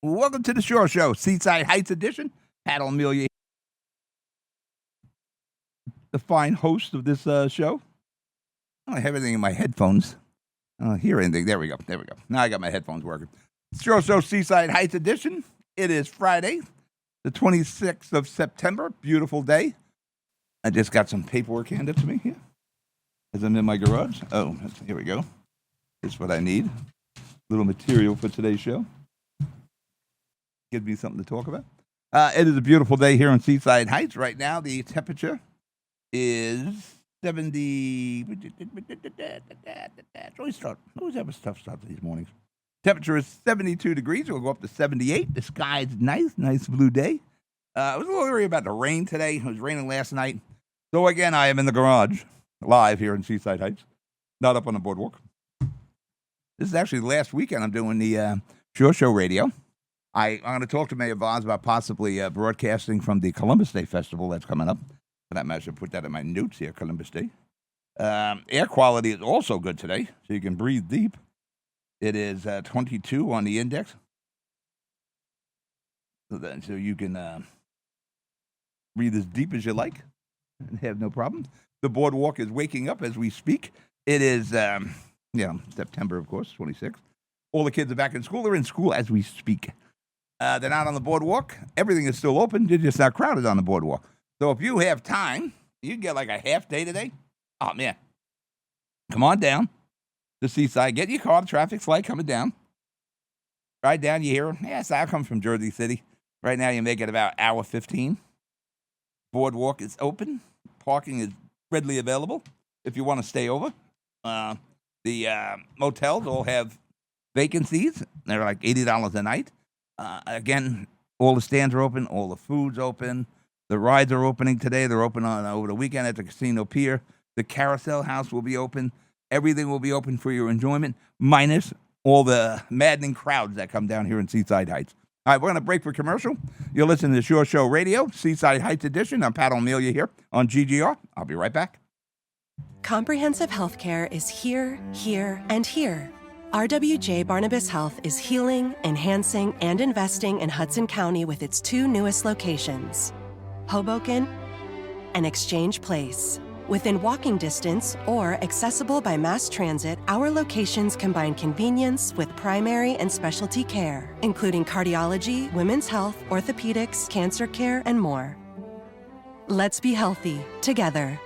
Welcome to the Shore Show, Seaside Heights edition. Pat O'Melia, the fine host of this show. I don't have anything in my headphones. I don't hear anything. There we go. Now I got my headphones working. Shore Show, Seaside Heights edition. It is Friday, the 26th of September. Beautiful day. I just got some paperwork handed to me here as I'm in my garage. Oh, here we go. Here's what I need. Little material for today's show. Give me something to talk about. It is a beautiful day here in Seaside Heights. Right now, the temperature is 70. Always have a tough start these mornings. Temperature is 72 degrees. We'll go up to 78. The sky is nice blue day. I was a little worried about the rain today. It was raining last night. So again, I am in the garage, live here in Seaside Heights, not up on the boardwalk. This is actually the last weekend I'm doing the Shore Show radio. I'm going to talk to Mayor Vaz about possibly broadcasting from the Columbus Day Festival that's coming up. And I might should put that in my notes here, Columbus Day. Air quality is also good today, so you can breathe deep. It is 22 on the index. So you can breathe as deep as you like and have no problem. The boardwalk is waking up as we speak. It is, September, of course, 26th. All the kids are back in school. They're in school as we speak. They're not on the boardwalk. Everything is still open. They're just not crowded on the boardwalk. So if you have time, you can get like a half day today. Oh, man. Come on down to Seaside. Get your car. The traffic's light coming down. Ride down. You hear, yes, I come from Jersey City. Right now you make it about hour 15. Boardwalk is open. Parking is readily available if you want to stay over. The motels all have vacancies. They're like $80 a night. Again, all the stands are open. All the food's open. The rides are opening today. They're open on over the weekend at the Casino Pier. The Carousel House will be open. Everything will be open for your enjoyment, minus all the maddening crowds that come down here in Seaside Heights. All right, we're going to break for commercial. You're listening to Shore Show Radio, Seaside Heights edition. I'm Pat O'Melia here on GGR. I'll be right back. Comprehensive healthcare is here, and here. RWJ Barnabas Health is healing, enhancing, and investing in Hudson County with its two newest locations, Hoboken and Exchange Place. Within walking distance or accessible by mass transit, our locations combine convenience with primary and specialty care, including cardiology, women's health, orthopedics, cancer care, and more. Let's be healthy together.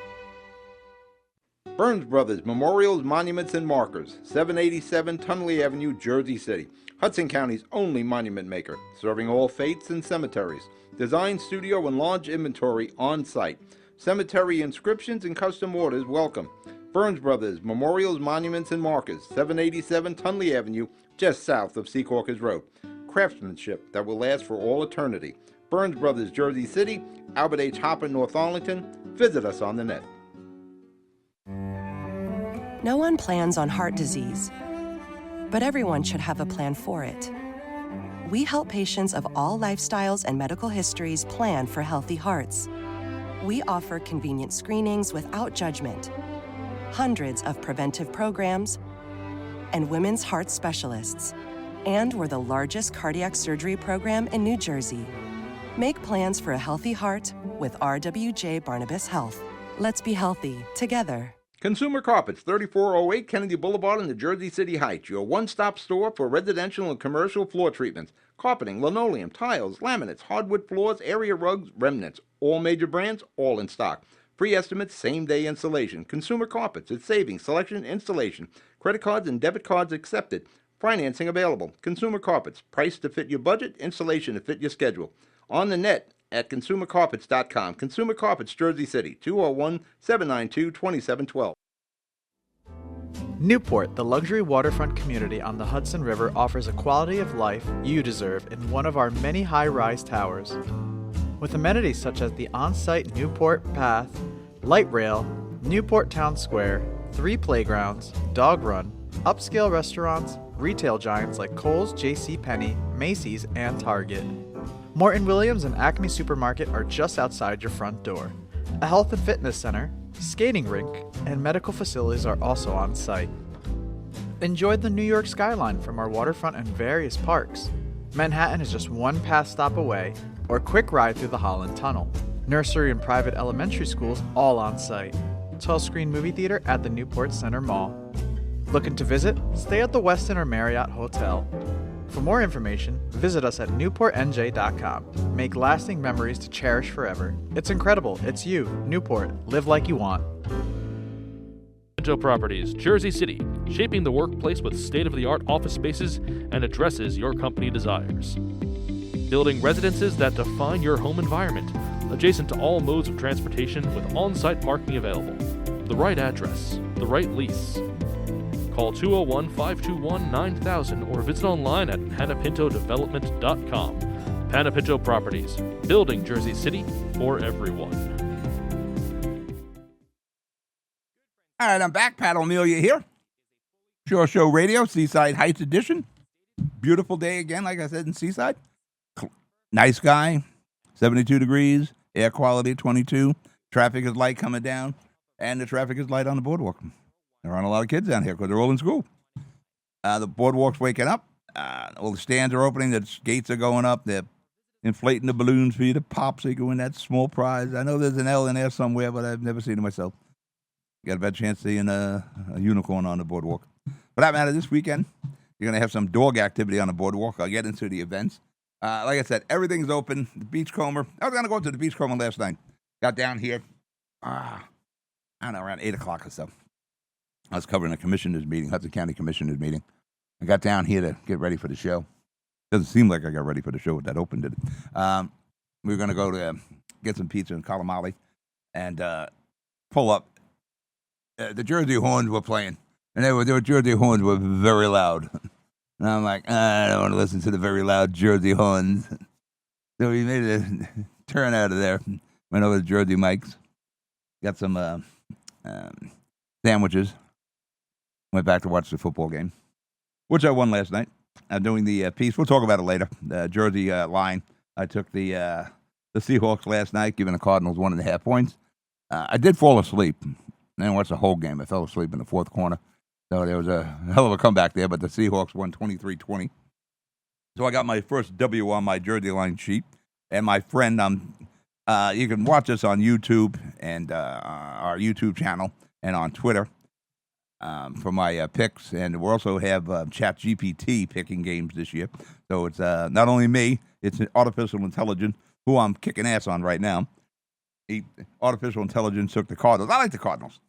Burns Brothers Memorials, Monuments, and Markers, 787 Tunley Avenue, Jersey City. Hudson County's only monument maker, serving all faiths and cemeteries. Design, studio, and large inventory on site. Cemetery inscriptions and custom orders welcome. Burns Brothers Memorials, Monuments, and Markers, 787 Tunley Avenue, just south of Secaucus Road. Craftsmanship that will last for all eternity. Burns Brothers, Jersey City, Albert H. Hopper, North Arlington. Visit us on the net. No one plans on heart disease, but everyone should have a plan for it. We help patients of all lifestyles and medical histories plan for healthy hearts. We offer convenient screenings without judgment, hundreds of preventive programs, and women's heart specialists. And we're the largest cardiac surgery program in New Jersey. Make plans for a healthy heart with RWJ Barnabas Health. Let's be healthy together. Consumer Carpets, 3408 Kennedy Boulevard in the Jersey City Heights. Your one-stop store for residential and commercial floor treatments. Carpeting, linoleum, tiles, laminates, hardwood floors, area rugs, remnants. All major brands, all in stock. Free estimates, same-day installation. Consumer Carpets, it's savings, selection, installation. Credit cards and debit cards accepted. Financing available. Consumer Carpets, price to fit your budget, installation to fit your schedule. On the net at consumercarpets.com. Consumer Carpets, Jersey City, 201-792-2712. Newport, the luxury waterfront community on the Hudson River, offers a quality of life you deserve in one of our many high-rise towers. With amenities such as the on-site Newport Path, light rail, Newport Town Square, 3 playgrounds, dog run, upscale restaurants, retail giants like Kohl's, JCPenney, Macy's, and Target. Morton Williams and Acme Supermarket are just outside your front door. A health and fitness center, skating rink, and medical facilities are also on site. Enjoy the New York skyline from our waterfront and various parks. Manhattan is just one pass stop away, or a quick ride through the Holland Tunnel. Nursery and private elementary schools all on site. 12-screen movie theater at the Newport Center Mall. Looking to visit? Stay at the Westin or Marriott Hotel. For more information, visit us at newportnj.com. Make lasting memories to cherish forever. It's incredible. It's you, Newport. Live like you want. Pinto Properties, Jersey City, shaping the workplace with state-of-the-art office spaces and addresses your company desires. Building residences that define your home environment, adjacent to all modes of transportation with on-site parking available. The right address, the right lease. Call 201-521-9000 or visit online at panapintodevelopment.com. Panapinto Properties, building Jersey City for everyone. All right, I'm back. Pat O'Melia here. Shore Show Radio, Seaside Heights edition. Beautiful day again, like I said, in Seaside. Nice guy, 72 degrees, air quality 22. Traffic is light coming down, and the traffic is light on the boardwalk. There aren't a lot of kids down here because they're all in school. The boardwalk's waking up. All the stands are opening. The gates are going up. They're inflating the balloons for you to pop so you can win that small prize. I know there's an L in there somewhere, but I've never seen it myself. You got a better chance seeing a unicorn on the boardwalk. For that matter, this weekend, you're going to have some dog activity on the boardwalk. I'll get into the events. Like I said, everything's open. The Beachcomber. I was going to go to the Beachcomber last night. Got down here, I don't know, around 8 o'clock or so. I was covering a commissioner's meeting, Hudson County Commissioner's meeting. I got down here to get ready for the show. Doesn't seem like I got ready for the show with that open, did it? We were going to go to get some pizza in Kalamali and pull up. The Jersey Horns were playing, and the Jersey Horns were very loud. And I'm like, I don't want to listen to the very loud Jersey Horns. So we made a turn out of there. Went over to Jersey Mike's. Got some sandwiches. Went back to watch the football game, which I won last night. I'm doing the piece. We'll talk about it later. The Jersey line. I took the Seahawks last night, giving the Cardinals 1.5 points. I did fall asleep. I didn't watch the whole game. I fell asleep in the fourth quarter. So there was a hell of a comeback there, but the Seahawks won 23-20. So I got my first W on my Jersey line sheet. And my friend, you can watch us on YouTube and our YouTube channel and on Twitter for my picks. And we also have ChatGPT picking games this year. So it's not only me, it's artificial intelligence, who I'm kicking ass on right now. Artificial intelligence took the Cardinals. I like the Cardinals.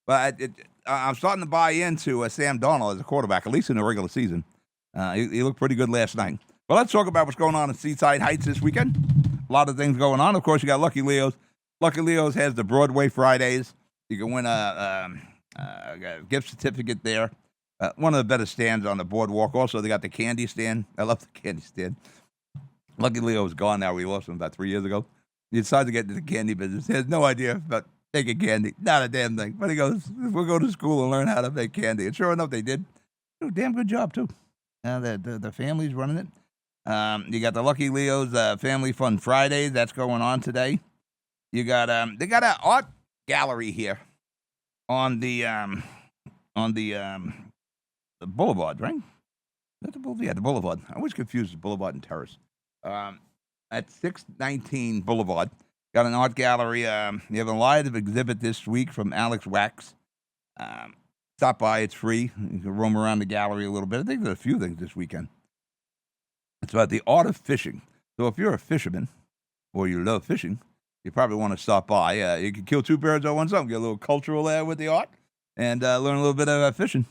But I'm starting to buy into Sam Darnold as a quarterback, at least in the regular season. He looked pretty good last night. But let's talk about what's going on in Seaside Heights this weekend. A lot of things going on. Of course, you got Lucky Leo's. Lucky Leo's has the Broadway Fridays. You can win a gift certificate there. One of the better stands on the boardwalk. Also, they got the candy stand. I love the candy stand. Lucky Leo's gone now. We lost him about 3 years ago. He decided to get into the candy business. He has no idea about making candy. Not a damn thing. But he goes, we'll go to school and learn how to make candy. And sure enough, they did. Do a damn good job, too. The family's running it. You got the Lucky Leo's Family Fun Fridays. That's going on today. You got they got an art gallery here on the boulevard, right? Is that the boulevard? Yeah, the boulevard. I always confuse the boulevard and terrace. At 619 Boulevard, got an art gallery. You have a live exhibit this week from Alex Wax. Stop by; it's free. You can roam around the gallery a little bit. I think there's a few things this weekend. It's about the art of fishing. So if you're a fisherman or you love fishing, you probably want to stop by. You can kill two birds with one stone. Get a little cultural there with the art and learn a little bit about fishing.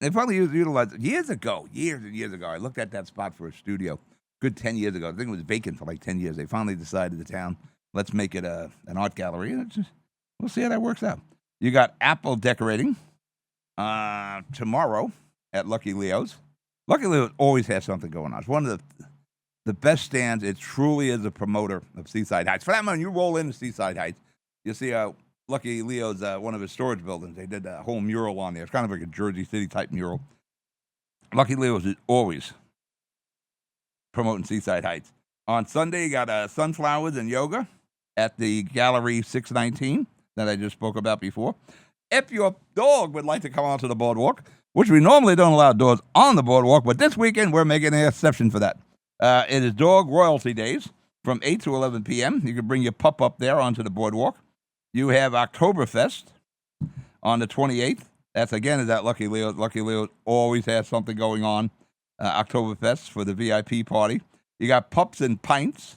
They probably utilized it years and years ago. I looked at that spot for a studio. Good 10 years ago. I think it was vacant for like 10 years. They finally decided, the town, let's make it an art gallery. And we'll see how that works out. You got apple decorating tomorrow at Lucky Leo's. Lucky Leo's always has something going on. It's one of the best stands. It truly is a promoter of Seaside Heights. For that matter, you roll into Seaside Heights, you see Lucky Leo's, one of his storage buildings. They did a whole mural on there. It's kind of like a Jersey City type mural. Lucky Leo's is always promoting Seaside Heights. On Sunday, you got sunflowers and yoga at the Gallery 619 that I just spoke about before. If your dog would like to come onto the boardwalk, which we normally don't allow dogs on the boardwalk, but this weekend we're making an exception for that. It is Dog Royalty Days from 8 to 11 p.m. You can bring your pup up there onto the boardwalk. You have Oktoberfest on the 28th. That's, again, is that Lucky Leo. Lucky Leo always has something going on, Oktoberfest for the VIP party. You got Pups and Pints.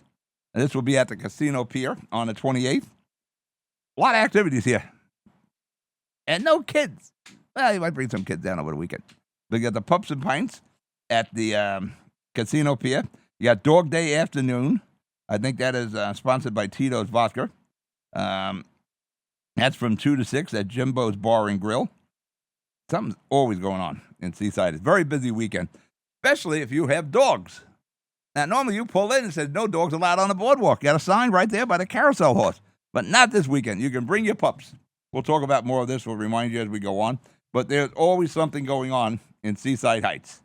And this will be at the Casino Pier on the 28th. A lot of activities here. And no kids. Well, you might bring some kids down over the weekend. But you got the Pups and Pints at the Casino Pier. You got Dog Day Afternoon. I think that is sponsored by Tito's Vodka. That's from 2 to 6 at Jimbo's Bar and Grill. Something's always going on in Seaside. It's a very busy weekend, especially if you have dogs. Now, normally you pull in and say, no dogs allowed on the boardwalk. You got a sign right there by the carousel horse. But not this weekend. You can bring your pups. We'll talk about more of this. We'll remind you as we go on. But there's always something going on in Seaside Heights.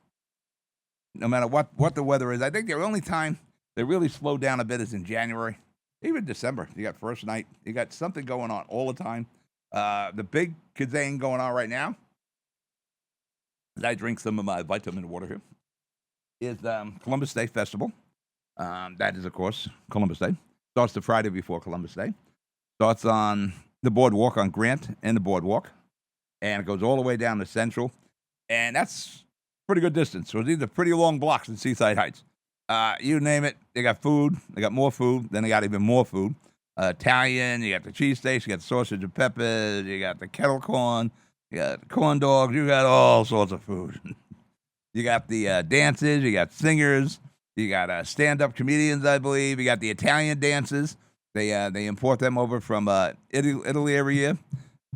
No matter what the weather is. I think the only time they really slow down a bit is in January. Even December. You got first night. You got something going on all the time. The big kazang going on right now, as I drink some of my vitamin water here, is Columbus Day Festival. That is, of course, Columbus Day. Starts the Friday before Columbus Day. Starts on the boardwalk on Grant and the boardwalk. And it goes all the way down to Central. And that's pretty good distance. So these are pretty long blocks in Seaside Heights. You name it, they got food. They got more food. Then they got even more food. Italian, you got the cheesesteaks, you got the sausage and peppers, you got the kettle corn, you got the corn dogs, you got all sorts of food. You got the dances, you got singers, you got stand-up comedians, I believe. You got the Italian dances. They import them over from Italy every year,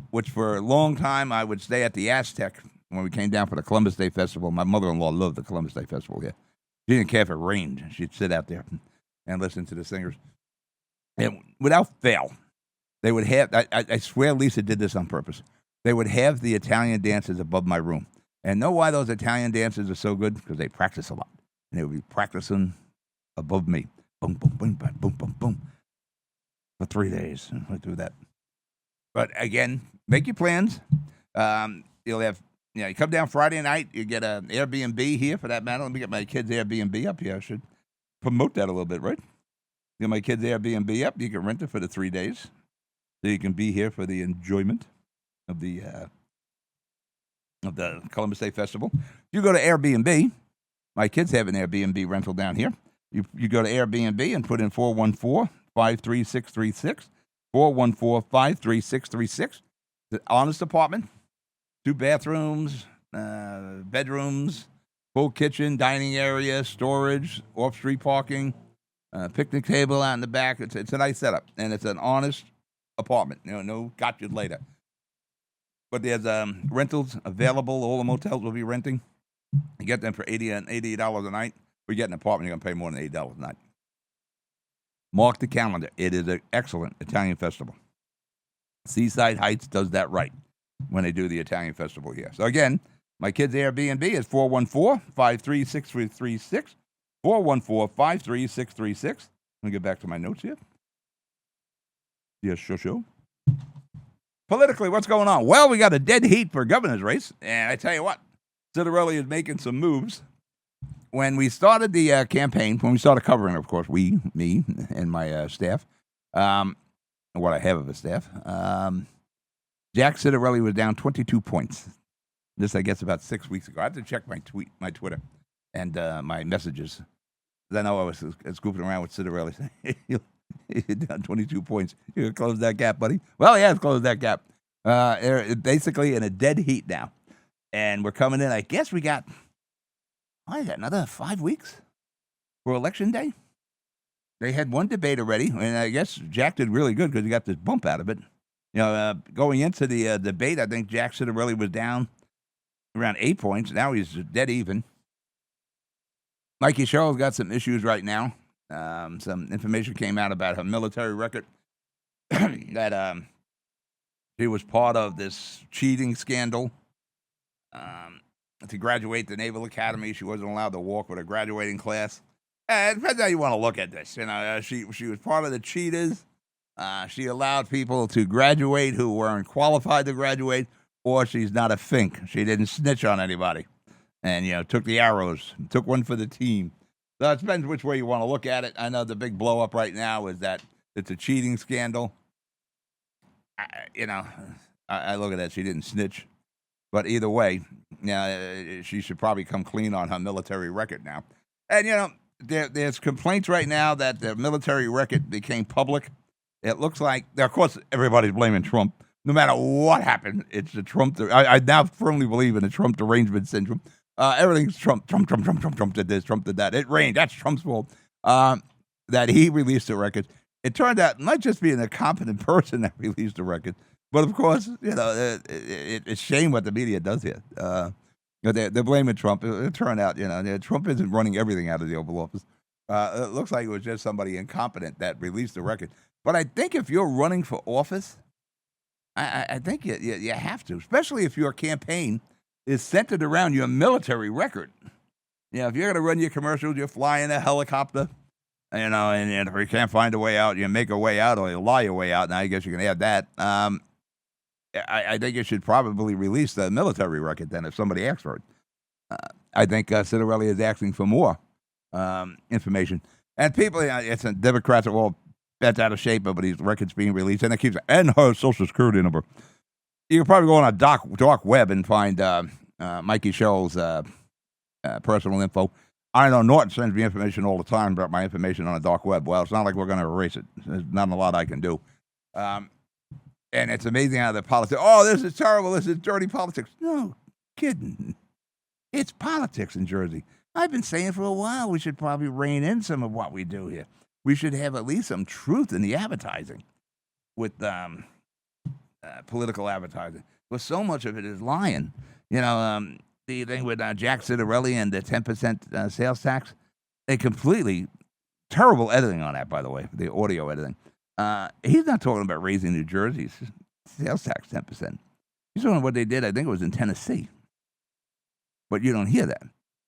which for a long time I would stay at the Aztec when we came down for the Columbus Day Festival. My mother-in-law loved the Columbus Day Festival here. She didn't care if it rained. She'd sit out there and listen to the singers. And without fail, they would have, I swear Lisa did this on purpose, they would have the Italian dances above my room. And know why those Italian dances are so good? Because they practice a lot. And they would be practicing above me. Boom, boom, boom, boom, boom, boom, boom. For 3 days. We'll do that. But again, make your plans. You'll have, you come down Friday night, you get an Airbnb here for that matter. Let me get my kids' Airbnb up here. I should promote that a little bit, right? Get my kids' Airbnb up. You can rent it for the 3 days. So you can be here for the enjoyment of the Columbus Day Festival. You go to Airbnb. My kids have an Airbnb rental down here. You go to Airbnb and put in 414-536-36. 414-536-36. The honest apartment. 2 bathrooms, bedrooms, full kitchen, dining area, storage, off-street parking, picnic table out in the back. It's a nice setup, and it's an honest apartment. No got you later. But there's rentals available. All the motels will be renting. You get them for $88 a night. We get an apartment, you're going to pay more than $8 a night. Mark the calendar. It is an excellent Italian festival. Seaside Heights does that right when they do the Italian festival here. So again, my kids' Airbnb is 414-536-36. 414-536-36. Let me get back to my notes here. Yes, sure. Politically, what's going on? Well, we got a dead heat for governor's race, and I tell you what, Citarelli is making some moves. When we started the campaign, when we started covering, of course, me, and my staff, what I have of a staff, Jack Citarelli was down 22 points. This, I guess, about 6 weeks ago. I have to check my Twitter and my messages. I know I was scooping around with Citarelli saying, you're down 22 points. You gonna close that gap, buddy? Well, yeah, it's closed that gap. They're basically in a dead heat now. And we're coming in, I guess we got another 5 weeks for Election Day. They had one debate already, and I guess Jack did really good because he got this bump out of it. Going into the debate, I think Jack Citarelli was down around 8 points. Now he's dead even. Mikey Sherrill's got some issues right now. Some information came out about her military record that she was part of this cheating scandal. To graduate the Naval Academy, she wasn't allowed to walk with a graduating class. It depends how you want to look at this. She was part of the cheaters. She allowed people to graduate who weren't qualified to graduate. or she's not a fink. She didn't snitch on anybody, and took the arrows, took one for the team. So it depends which way you want to look at it. I know the big blow up right now is that it's a cheating scandal. I look at that. She didn't snitch, but either way, she should probably come clean on her military record now. And there's complaints right now that the military record became public. It looks like, of course, everybody's blaming Trump. No matter what happened, it's the Trump. I now firmly believe in the Trump derangement syndrome. Everything's Trump did this, Trump did that. It rained. That's Trump's fault. That he released the record. It turned out not just being a competent person that released the record, but of course, it's shame what the media does here. They're blaming Trump. It turned out, Trump isn't running everything out of the Oval Office. It looks like it was just somebody incompetent that released the record. But I think if you're running for office, I think you have to, especially if your campaign is centered around your military record. If you're going to run your commercials, you're flying a helicopter, and if you can't find a way out, you make a way out or you lie your way out. Now, I guess you can add that. I think you should probably release the military record then if somebody asks for it. I think Citarelli is asking for more information. And people, it's Democrats are all bent out of shape, but these records being released, and it keeps, and her social security number. You can probably go on a dark web and find Mikey Sherrill's personal info. I know Norton sends me information all the time about my information on a dark web. Well, it's not like we're going to erase it. There's not a lot I can do. And it's amazing how the politics, this is terrible, this is dirty politics. No, kidding. It's politics in Jersey. I've been saying for a while we should probably rein in some of what we do here. We should have at least some truth in the advertising with political advertising. But so much of it is lying. The thing with Jack Citarelli and the 10% sales tax, a completely terrible editing on that, by the way, the audio editing. He's not talking about raising New Jersey's sales tax 10%. He's talking about what they did, I think it was in Tennessee. But you don't hear that.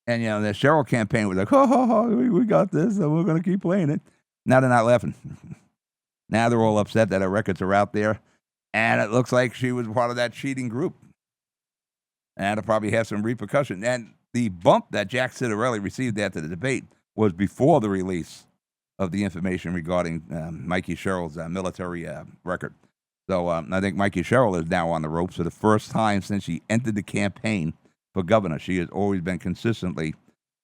And, the Cheryl campaign was like, we got this, and we're going to keep playing it. Now they're not laughing. Now they're all upset that her records are out there, and it looks like she was part of that cheating group. And it'll probably have some repercussion. And the bump that Jack Citarelli received after the debate was before the release of the information regarding Mikey Sherrill's military record. So I think Mikey Sherrill is now on the ropes for the first time since she entered the campaign for governor. She has always been consistently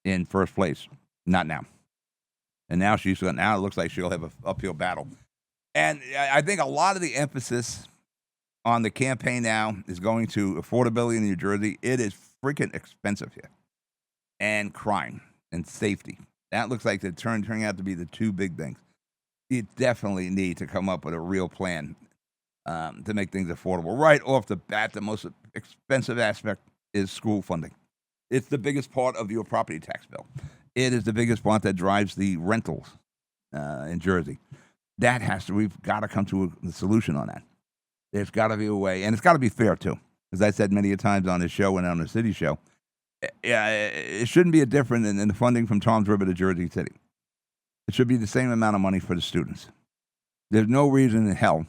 in first place. Not now. And now now it looks like she'll have an uphill battle. And I think a lot of the emphasis on the campaign now is going to affordability in New Jersey. It is freaking expensive here. And crime and safety. That looks like they're turning out to be the two big things. You definitely need to come up with a real plan to make things affordable. Right off the bat, the most expensive aspect is school funding. It's the biggest part of your property tax bill. It is the biggest part that drives the rentals in Jersey. We've got to come to a solution on that. There's got to be a way, and it's got to be fair, too. As I said many times on this show and on the city show, it shouldn't be a different in the funding from Tom's River to Jersey City. It should be the same amount of money for the students. There's no reason in hell,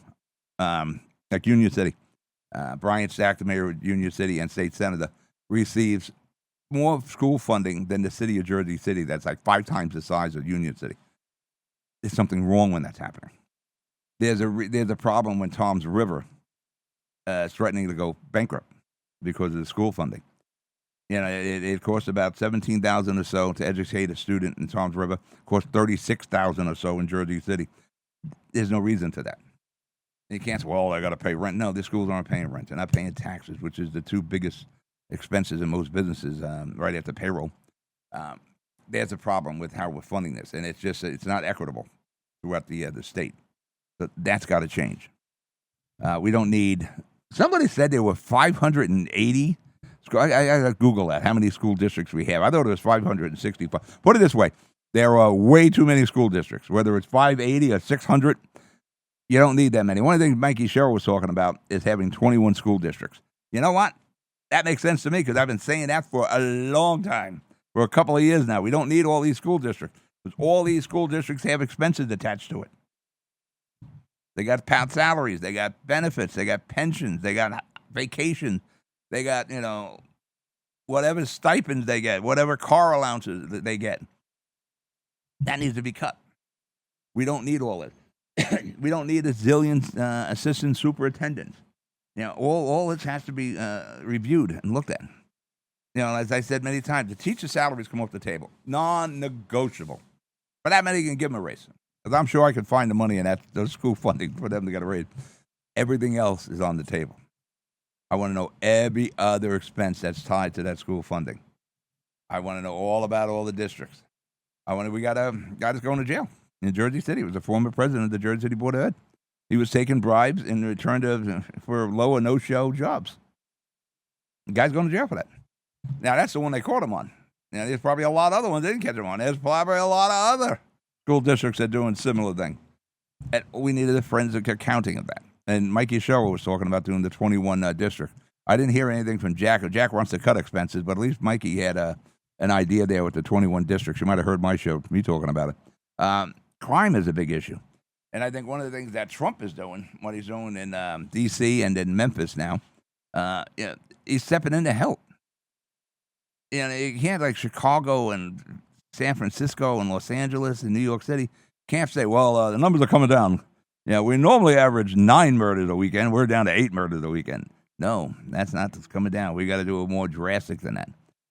like Union City, Brian Stack, the mayor of Union City and state senator, receives more school funding than the city of Jersey City. That's like 5 times the size of Union City. There's something wrong when that's happening. There's a problem when Tom's River is threatening to go bankrupt because of the school funding. It costs about $17,000 or so to educate a student in Tom's River. It costs $36,000 or so in Jersey City. There's no reason to that. You can't say, well, I got to pay rent. No, the schools aren't paying rent. They're not paying taxes, which is the two biggest expenses in most businesses right after payroll. There's a problem with how we're funding this, and it's not equitable throughout the state. So that's got to change. We don't need. Somebody said there were 580. I Google that. How many school districts we have? I thought it was 565. Put it this way: there are way too many school districts. Whether it's 580 or 600, you don't need that many. One of the things Mikey Sherrill was talking about is having 21 school districts. You know what? That makes sense to me because I've been saying that for a long time, for a couple of years now. We don't need all these school districts because all these school districts have expenses attached to it. They got salaries, they got benefits, they got pensions, they got vacations. They got, whatever stipends they get, whatever car allowances that they get. That needs to be cut. We don't need all it. We don't need a zillion assistant superintendents. All this has to be reviewed and looked at. As I said many times, the teacher salaries come off the table. Non-negotiable. For that money, you can give them a raise. Because I'm sure I could find the money in those school funding for them to get a raise. Everything else is on the table. I want to know every other expense that's tied to that school funding. I want to know all about all the districts. We got a guy that's going to jail in Jersey City. He was a former president of the Jersey City Board of Ed. He was taking bribes in return for low or no-show jobs. The guy's going to jail for that. Now, that's the one they caught him on. There's probably a lot of other ones they didn't catch him on. There's probably a lot of other school districts that are doing similar things. And we needed a forensic accounting of that. And Mikey Sherrill was talking about doing the 21 district. I didn't hear anything from Jack. Jack wants to cut expenses, but at least Mikey had an idea there with the 21 districts. You might have heard my show, me talking about it. Crime is a big issue. And I think one of the things that Trump is doing, what he's doing in D.C. and in Memphis now, he's stepping in to help. You can't, like Chicago and San Francisco and Los Angeles and New York City, can't say, well, the numbers are coming down. We normally average 9 murders a weekend. We're down to 8 murders a weekend. No, that's not what's coming down. We got to do it more drastic than that.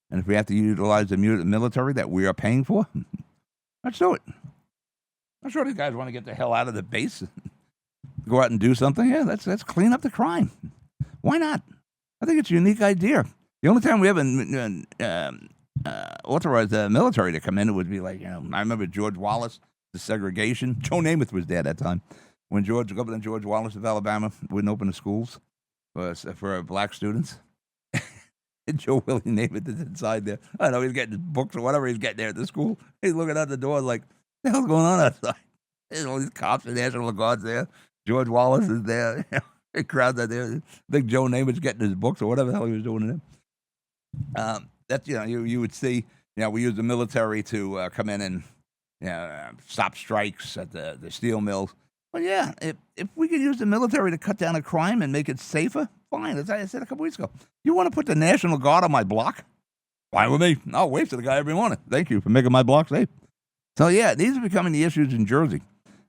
And if we have to utilize the military that we are paying for, let's do it. I'm sure these guys want to get the hell out of the base, go out and do something. Yeah, let's clean up the crime. Why not? I think it's a unique idea. The only time we haven't authorized the military to come in would be like, I remember George Wallace, the segregation. Joe Namath was there at that time. When Governor George Wallace of Alabama wouldn't open the schools for black students. And Joe Willie Namath is inside there. I know he's getting his books or whatever he's getting there at the school. He's looking out the door like, what the hell's going on outside? There's all these cops and National Guards there. George Wallace is there. The crowds are there. I think Joe Namath's getting his books or whatever the hell he was doing there. That's, you would see, we use the military to come in and stop strikes at the steel mills. Well, yeah, if we could use the military to cut down a crime and make it safer, fine. As I said a couple weeks ago, you want to put the National Guard on my block? Fine with me. I'll wave to the guy every morning. Thank you for making my block safe. So, yeah, these are becoming the issues in Jersey.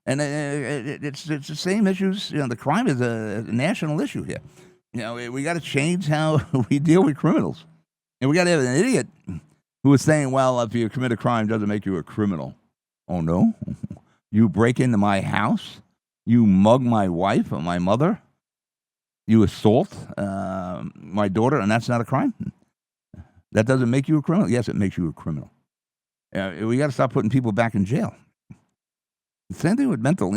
And it's the same issues. The crime is a national issue here. We got to change how we deal with criminals. And we got to have an idiot who is saying, well, if you commit a crime, doesn't make you a criminal. Oh, no? You break into my house? You mug my wife or my mother? You assault my daughter, and that's not a crime? That doesn't make you a criminal? Yes, it makes you a criminal. We got to stop putting people back in jail. Same thing with mental.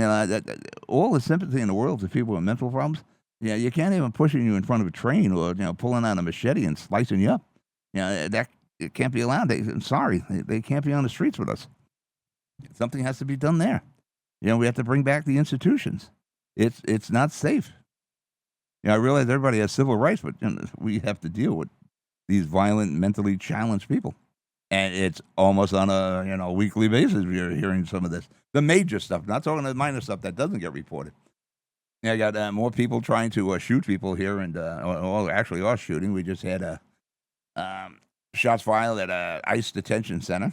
All the sympathy in the world to people with mental problems. You can't even pushing you in front of a train or pulling out a machete and slicing you up. That it can't be allowed. I'm sorry, they can't be on the streets with us. Something has to be done there. We have to bring back the institutions. It's not safe. I realize everybody has civil rights, but we have to deal with these violent, mentally challenged people. And it's almost on a weekly basis we're hearing some of this. The major stuff, not talking the minor stuff that doesn't get reported. I got more people trying to shoot people here, and actually are shooting. We just had shots fired at a ICE detention center.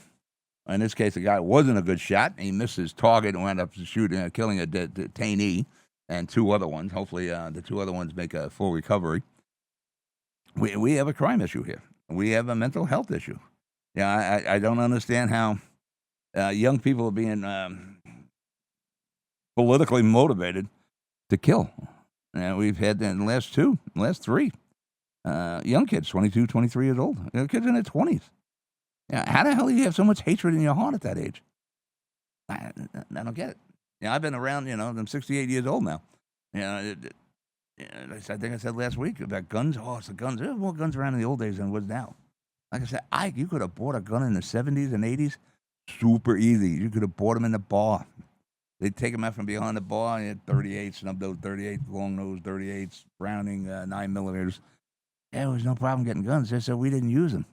In this case, the guy wasn't a good shot. He missed his target and wound up killing a detainee and 2 other ones. Hopefully, the 2 other ones make a full recovery. We have a crime issue here. We have a mental health issue. I don't understand how young people are being politically motivated to kill. We've had in the last 3 young kids, 22, 23 years old. Kids in their 20s. How the hell do you have so much hatred in your heart at that age? I don't get it. I've been around, I'm 68 years old now. I think I said last week about guns. Oh, it's the guns. There were more guns around in the old days than there was now. Like I said, you could have bought a gun in the 70s and 80s super easy. You could have bought them in the bar. They'd take them out from behind the bar, and you had 38s, snub-nosed 38s, long-nosed 38s, Browning 9mm. There was no problem getting guns. They said we didn't use them.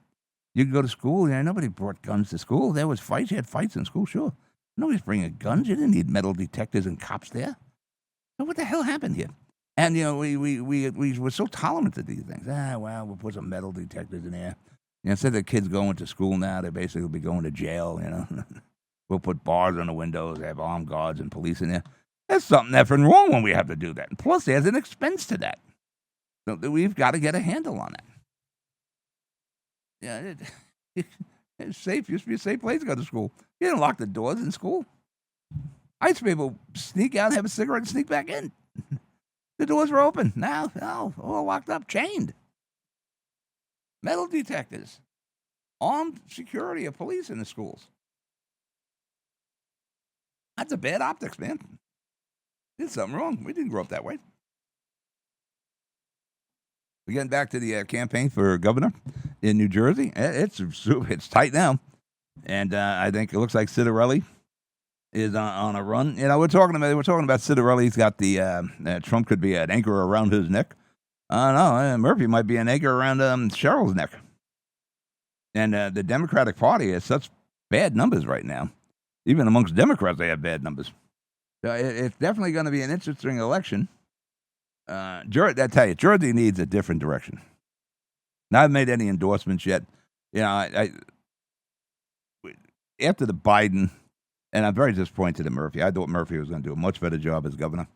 You could go to school. Nobody brought guns to school. There was fights. You had fights in school, sure. Nobody's bringing guns. You didn't need metal detectors and cops there. So what the hell happened here? And, we were so tolerant to these things. Well, we'll put some metal detectors in there. Instead of kids going to school now, they basically will be going to jail, We'll put bars on the windows, have armed guards and police in there. There's something effing wrong when we have to do that. And plus, there's an expense to that. So we've got to get a handle on that. Yeah, it's safe. It used to be a safe place to go to school. You didn't lock the doors in school. I used to be able to sneak out, have a cigarette, and sneak back in. The doors were open. Now, all locked up, chained. Metal detectors. Armed security of police in the schools. That's a bad optics, man. Did something wrong. We didn't grow up that way. We're getting back to the campaign for governor in New Jersey. It's tight now. And I think it looks like Citarelli is on a run. We're talking about Citarelli. He's got the Trump could be an anchor around his neck. No, Murphy might be an anchor around Cheryl's neck. And the Democratic Party has such bad numbers right now. Even amongst Democrats, they have bad numbers. So it's definitely going to be an interesting election. I tell you, Jersey needs a different direction. Now, I haven't made any endorsements yet. I after the Biden, and I'm very disappointed in Murphy. I thought Murphy was going to do a much better job as governor.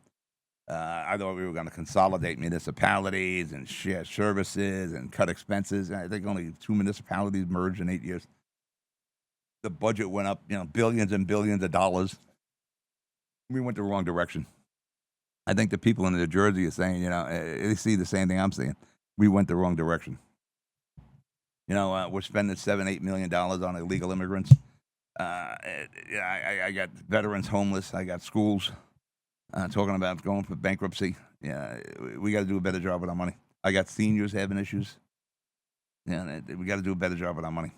I thought we were going to consolidate municipalities and share services and cut expenses. And I think only 2 municipalities merged in 8 years. The budget went up, billions and billions of dollars. We went the wrong direction. I think the people in New Jersey are saying, they see the same thing I'm saying. We went the wrong direction. We're spending $7-8 million on illegal immigrants. I got veterans homeless. I got schools talking about going for bankruptcy. We got to do a better job with our money. I got seniors having issues. We got to do a better job with our money.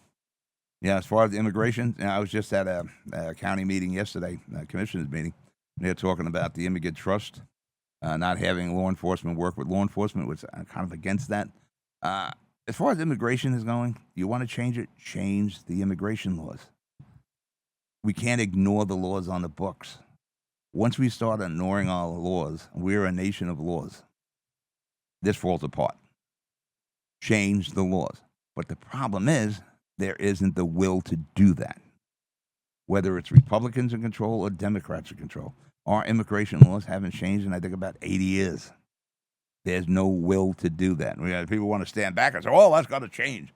As far as immigration, I was just at a county meeting yesterday, a commissioners meeting. They're talking about the immigrant trust, not having law enforcement work with law enforcement, which I'm kind of against that. As far as immigration is going, you want to change it, change the immigration laws. We can't ignore the laws on the books. Once we start ignoring our laws, we're a nation of laws. This falls apart. Change the laws. But the problem is, there isn't the will to do that. Whether it's Republicans in control or Democrats in control, our immigration laws haven't changed in, I think, about 80 years. There's no will to do that. People want to stand back and say, that's got to change.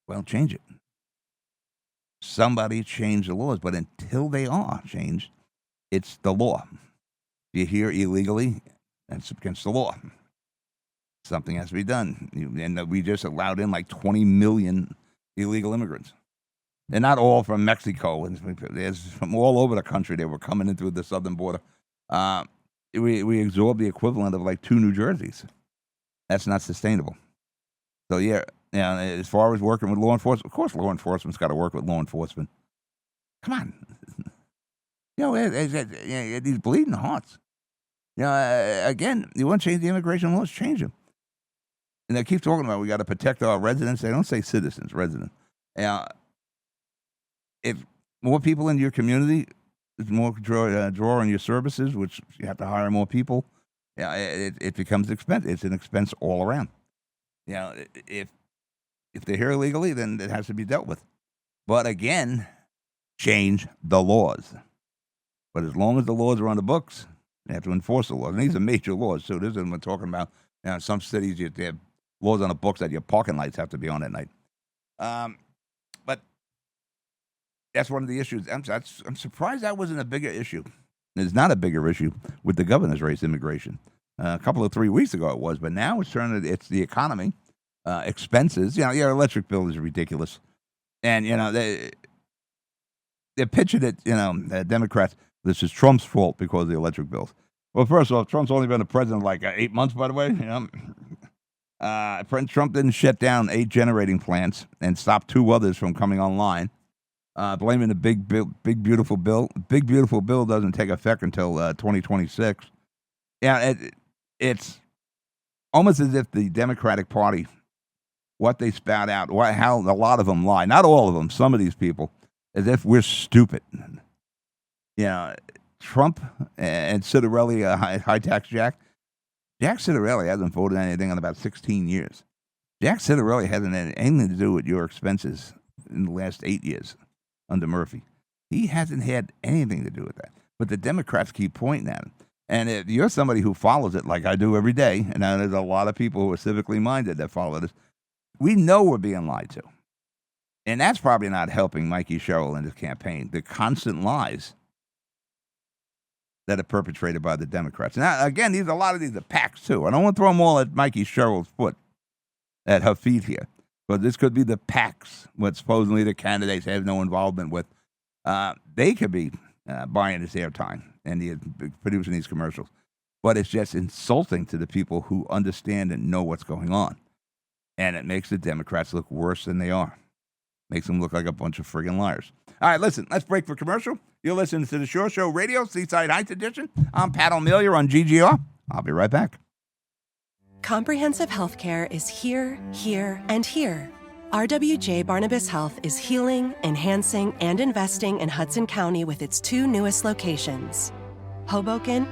Well, change it. Somebody change the laws. But until they are changed, it's the law. If you're here illegally, that's against the law. Something has to be done. And we just allowed in like 20 million illegal immigrants. They're not all from Mexico. There's from all over the country. They were coming in through the southern border. We absorbed the equivalent of like 2 New Jerseys. That's not sustainable. So, as far as working with law enforcement, of course law enforcement's got to work with law enforcement. Come on. These bleeding hearts. Again, you want to change the immigration laws, change them. And they keep talking about we got to protect our residents. They don't say citizens, residents. If more people in your community, more draw on your services, which you have to hire more people, it becomes expensive. It's an expense all around. If they're here illegally, then it has to be dealt with. But again, change the laws. But as long as the laws are on the books, they have to enforce the laws. And these are major laws, too. This is what we're talking about. In some cities, they have laws on the books that your parking lights have to be on at night. But that's one of the issues. I'm surprised that wasn't a bigger issue. It's not a bigger issue with the governor's race, immigration. A couple of 3 weeks ago it was, but now it's the economy, expenses. Your electric bill is ridiculous. And, they're pitching it, Democrats, this is Trump's fault because of the electric bills. Well, first off, Trump's only been the president like 8 months, by the way. Trump didn't shut down 8 generating plants and stop 2 others from coming online, blaming the big beautiful bill. Big beautiful bill doesn't take effect until 2026. It's almost as if the Democratic Party, what they spout out, how a lot of them lie. Not all of them. Some of these people, as if we're stupid. Trump and Citarelli, high tax Jack. Jack Citarelli hasn't voted anything in about 16 years. Jack Citarelli hasn't had anything to do with your expenses in the last 8 years under Murphy. He hasn't had anything to do with that. But the Democrats keep pointing at him. And if you're somebody who follows it like I do every day, and there's a lot of people who are civically minded that follow this, we know we're being lied to. And that's probably not helping Mikey Sherrill in his campaign. The constant lies that are perpetrated by the Democrats. Now, again, a lot of these are PACs, too. I don't want to throw them all at Mikey Sherrill's foot, at her feet here. But this could be the PACs, what supposedly the candidates have no involvement with. They could be buying this airtime and producing these commercials. But it's just insulting to the people who understand and know what's going on. And it makes the Democrats look worse than they are. Makes them look like a bunch of friggin' liars. All right, listen, let's break for commercial. You're listening to the Shore Show Radio, Seaside Heights edition. I'm Pat O'Meara on GGR. I'll be right back. Comprehensive healthcare is here, here, and here. RWJ Barnabas Health is healing, enhancing, and investing in Hudson County with its 2 newest locations, Hoboken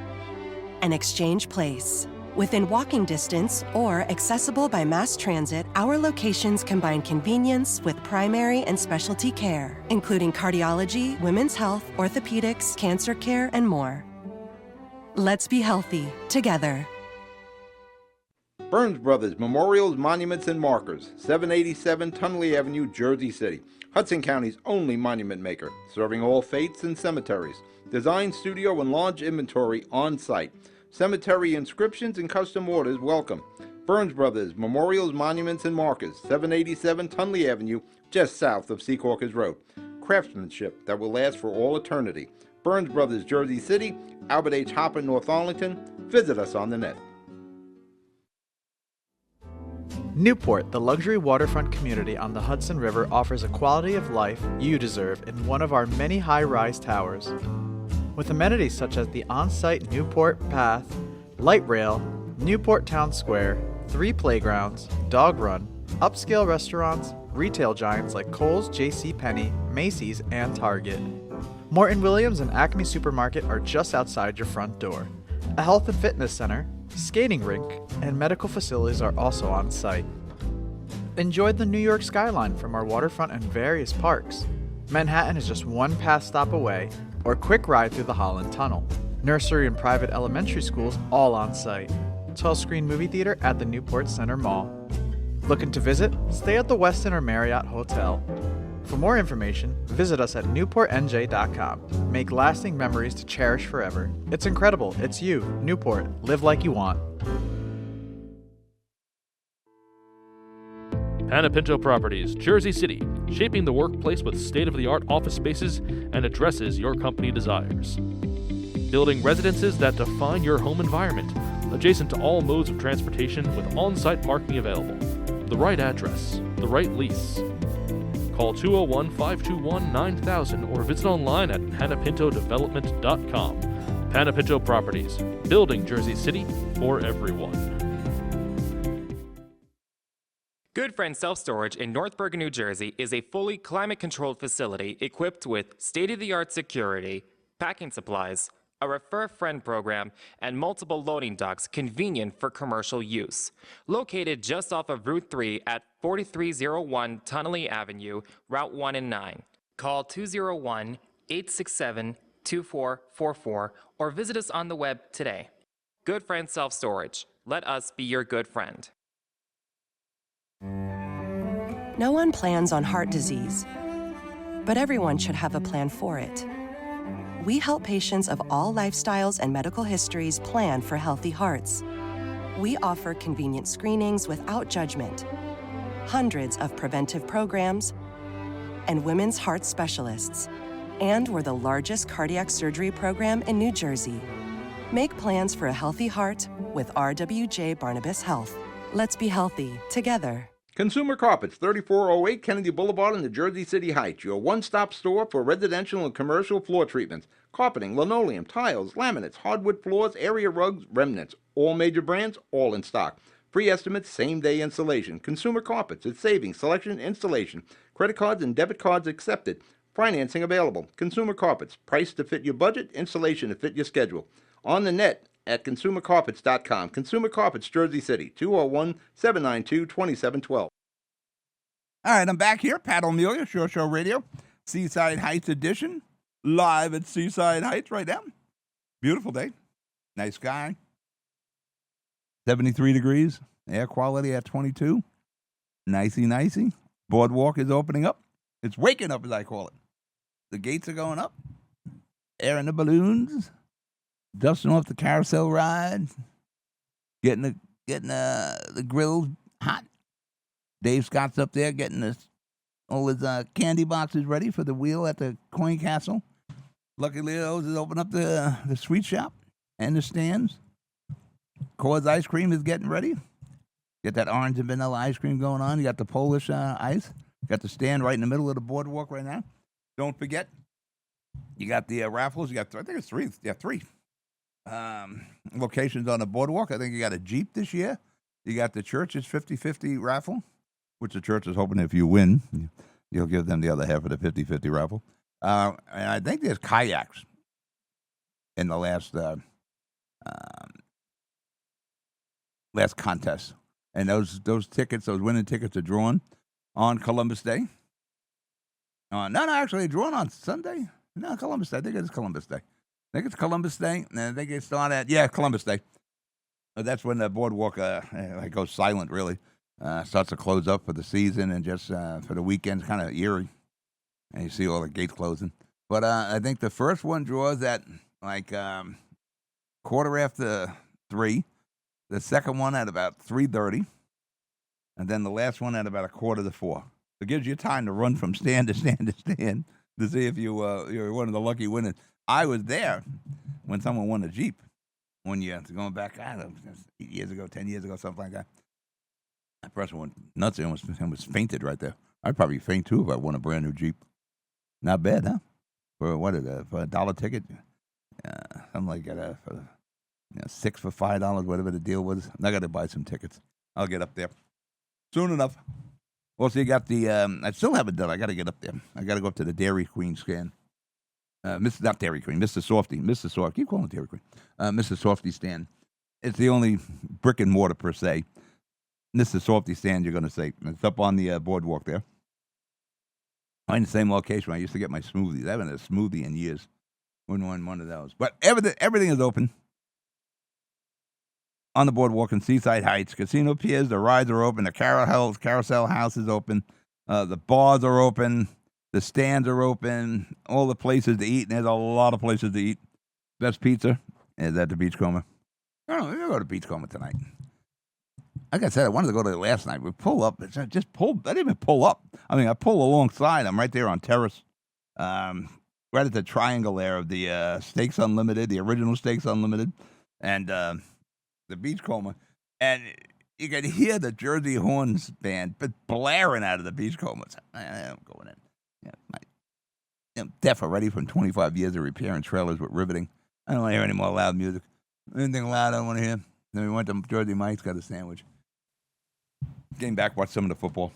and Exchange Place. Within walking distance or accessible by mass transit, our locations combine convenience with primary and specialty care, including cardiology, women's health, orthopedics, cancer care, and more. Let's be healthy together. Burns Brothers Memorials, Monuments, and Markers, 787 Tunley Avenue, Jersey City. Hudson County's only monument maker, serving all faiths and cemeteries. Design studio and large inventory on site. Cemetery inscriptions and custom orders welcome. Burns Brothers Memorials, Monuments, and Markers, 787 Tunley Avenue, just south of Secaucus Road. Craftsmanship that will last for all eternity. Burns Brothers, Jersey City, Albert H. Hopper, North Arlington. Visit us on the net. Newport, the luxury waterfront community on the Hudson River, offers a quality of life you deserve in one of our many high-rise towers. With amenities such as the on-site Newport Path, light rail, Newport Town Square, 3 playgrounds, dog run, upscale restaurants, retail giants like Kohl's, JCPenney, Macy's, and Target. Morton Williams and Acme Supermarket are just outside your front door. A health and fitness center, skating rink, and medical facilities are also on site. Enjoy the New York skyline from our waterfront and various parks. Manhattan is just 1 path stop away, or quick ride through the Holland Tunnel. Nursery and private elementary schools all on site. 12-screen movie theater at the Newport Center Mall. Looking to visit? Stay at the Westin or Marriott Hotel. For more information, visit us at newportnj.com. Make lasting memories to cherish forever. It's incredible. It's you, Newport. Live like you want. Panapinto Properties, Jersey City, shaping the workplace with state-of-the-art office spaces and addresses your company desires. Building residences that define your home environment, adjacent to all modes of transportation with on-site parking available. The right address, the right lease. Call 201-521-9000 or visit online at panapintodevelopment.com. Panapinto Properties, building Jersey City for everyone. Good Friend Self-Storage in North Bergen, New Jersey is a fully climate-controlled facility equipped with state-of-the-art security, packing supplies, a Refer a Friend program, and multiple loading docks convenient for commercial use. Located just off of Route 3 at 4301 Tunnelly Avenue, Route 1 and 9. Call 201-867-2444 or visit us on the web today. Good Friend Self-Storage. Let us be your good friend. No one plans on heart disease, but everyone should have a plan for it. We help patients of all lifestyles and medical histories plan for healthy hearts. We offer convenient screenings without judgment, hundreds of preventive programs, and women's heart specialists. And we're the largest cardiac surgery program in New Jersey. Make plans for a healthy heart with RWJ Barnabas Health. Let's be healthy together. Consumer Carpets, 3408 Kennedy Boulevard in the Jersey City Heights, your one-stop store for residential and commercial floor treatments, carpeting, linoleum, tiles, laminates, hardwood floors, area rugs, remnants, all major brands, all in stock. Free estimates, same-day installation. Consumer Carpets, it's savings, selection, installation. Credit cards and debit cards accepted. Financing available. Consumer Carpets, price to fit your budget, installation to fit your schedule. On the net at consumercarpets.com. Consumer Carpets, Jersey City, 201-792-2712. All right, I'm back here. Pat O'Melia, Shore Show Radio, Seaside Heights edition, live at Seaside Heights right now. Beautiful day. Nice sky. 73 degrees. Air quality at 22. Nicey. Boardwalk is opening up. It's waking up, as I call it. The gates are going up. Air in the balloons. Dusting off the carousel ride. Getting the grill hot. Dave Scott's up there getting all his candy boxes ready for the wheel at the Coin Castle. Lucky Leo's has opened up the sweet shop and the stands. Coors Ice Cream is getting ready. Get that orange and vanilla ice cream going on. You got the Polish ice. Got the stand right in the middle of the boardwalk right now. Don't forget, you got the raffles. You got, I think it's three. Yeah, three locations on the boardwalk. I think you got a Jeep this year. You got the church's 50-50 raffle, which the church is hoping if you win, you'll give them the other half of the 50-50 raffle. And I think there's kayaks in the last contest. And those tickets, those winning tickets are drawn on Columbus Day. Actually, drawn on Sunday. No, Columbus Day. I think it's Columbus Day. And I think it started at, Columbus Day. That's when the boardwalk goes silent, really. Starts to close up for the season and just for the weekend, kind of eerie. And you see all the gates closing. But I think the first one draws at like 3:15. The second one at about 3:30. And then the last one at about 3:45. It gives you time to run from stand to stand to stand to see if you're one of the lucky winners. I was there when someone won a Jeep one year. Going back, I don't know, 8 years ago, 10 years ago, something like that. That person went nuts and was fainted right there. I'd probably faint too if I won a brand new Jeep. Not bad, huh? For what is it? For $1 ticket? Something like that. For 6 for $5, whatever the deal was. I got to buy some tickets. I'll get up there soon enough. Also, you got the. I still haven't done. I got to get up there. I got to go up to the Dairy Queen stand. Not Dairy Queen, Mr. Softy. Keep calling it Dairy Queen. Mr. Softy stand. It's the only brick and mortar per se. Mr. Softy stand, you're going to say. It's up on the boardwalk there. I'm in the same location where I used to get my smoothies. I haven't had a smoothie in years. Wouldn't want one of those. But everything is open on the boardwalk in Seaside Heights. Casino piers, the rides are open. The carousel house is open. The bars are open. The stands are open. All the places to eat. And there's a lot of places to eat. Best pizza is at the Beachcomber. I don't know. We're going to go to Beachcomber tonight. Like I said, I wanted to go there last night. We pull up. I didn't even pull up. I mean, I pull alongside. I'm right there on Terrace. Right at the triangle there of the Steaks Unlimited, the original Steaks Unlimited, and the Beachcomber. And you could hear the Jersey Horns band blaring out of the Beachcombers. I'm going in. I'm deaf already from 25 years of repairing trailers with riveting. I don't want to hear any more loud music. Anything loud I don't want to hear. Then we went to Jersey Mike's, got a sandwich. Came back, watched some of the football.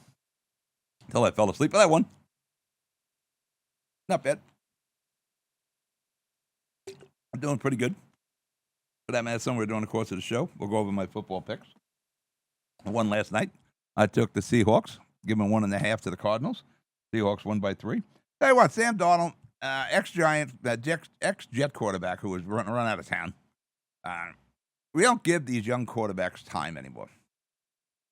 Until I fell asleep. But I won. Not bad. I'm doing pretty good. For that matter, somewhere during the course of the show, we'll go over my football picks. I won last night. I took the Seahawks, giving 1.5 to the Cardinals. Seahawks won by 3. Tell you what, Sam Darnold, ex-Giant, ex-Jet quarterback who was run out of town. We don't give these young quarterbacks time anymore.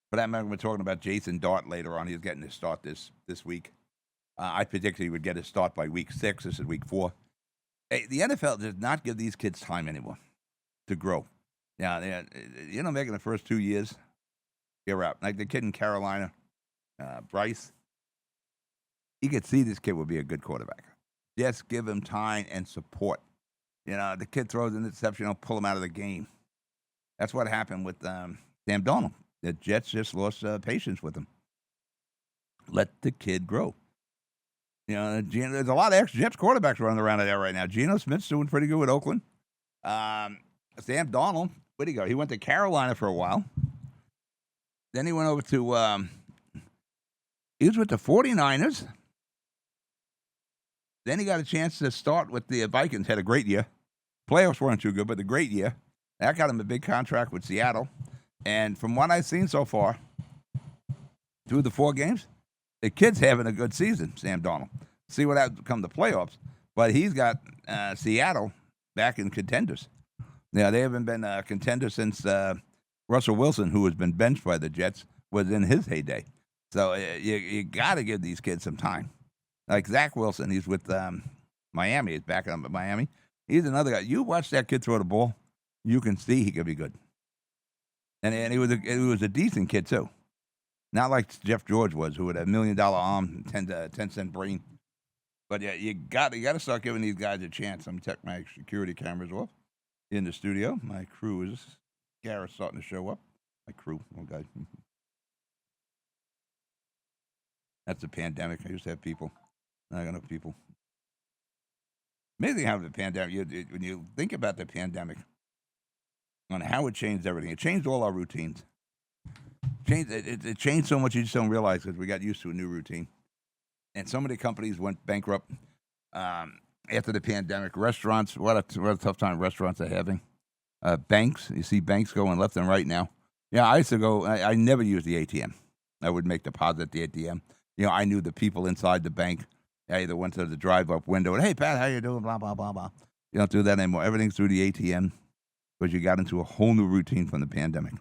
For that matter, we're talking about Jason Dart later on. He's getting his start this week. I predicted he would get his start by week 6. This is week 4. Hey, the NFL does not give these kids time anymore to grow. Yeah, making the first 2 years, you're out. Like the kid in Carolina, Bryce. You could see this kid would be a good quarterback. Just give him time and support. The kid throws an interception, don't pull him out of the game. That's what happened with Sam Darnold. The Jets just lost patience with him. Let the kid grow. There's a lot of ex-Jets quarterbacks running around there right now. Geno Smith's doing pretty good with Oakland. Sam Darnold, where'd he go? He went to Carolina for a while. Then he went over to, he was with the 49ers. Then he got a chance to start with the Vikings. Had a great year. Playoffs weren't too good, but a great year. That got him a big contract with Seattle. And from what I've seen so far, through the 4 games, the kid's having a good season, Sam Darnold. See what happens come the playoffs. But he's got Seattle back in contenders. Now, they haven't been contenders since Russell Wilson, who has been benched by the Jets, was in his heyday. So you got to give these kids some time. Like Zach Wilson, he's with Miami. He's back on Miami. He's another guy. You watch that kid throw the ball, you can see he could be good. And he was a decent kid, too. Not like Jeff George was, who had $1 million arm, 10-cent brain. But yeah, you got to start giving these guys a chance. I'm checking my security cameras off in the studio. My crew is Garrett's starting to show up. My crew, okay. That's the pandemic. I used to have people. Not enough people. Amazing how the pandemic. When you think about the pandemic, on how it changed everything, it changed all our routines. It changed so much you just don't realize because we got used to a new routine. And so many companies went bankrupt after the pandemic. Restaurants, what a tough time restaurants are having. Banks, you see banks going left and right now. Yeah, I used to go, I never used the ATM. I would make deposit at the ATM. I knew the people inside the bank. I either went to the drive-up window and, hey, Pat, how you doing, blah, blah, blah, blah. You don't do that anymore. Everything's through the ATM because you got into a whole new routine from the pandemic.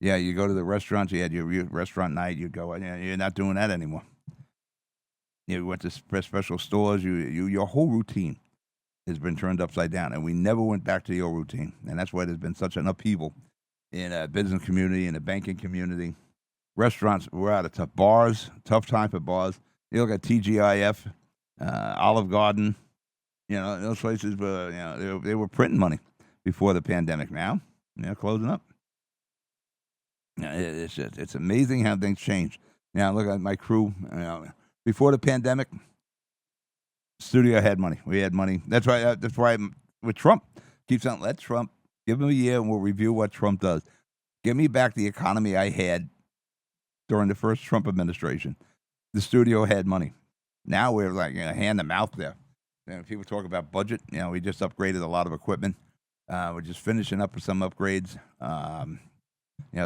Yeah, you go to the restaurants, you had your restaurant night, you go, you're not doing that anymore. You went to special stores, your whole routine has been turned upside down, and we never went back to the old routine. And that's why there's been such an upheaval in a business community, in the banking community. Restaurants, we're out of tough bars, tough time for bars. You look at TGIF, Olive Garden, those places were, they were printing money before the pandemic. Now, closing up. It's amazing how things change. Now, look at my crew. Before the pandemic, studio had money. We had money. That's why with Trump, keep saying, let Trump, give him a year and we'll review what Trump does. Give me back the economy I had during the first Trump administration. The studio had money. Now we're like hand to mouth there. People talk about budget. We just upgraded a lot of equipment. We're just finishing up with some upgrades.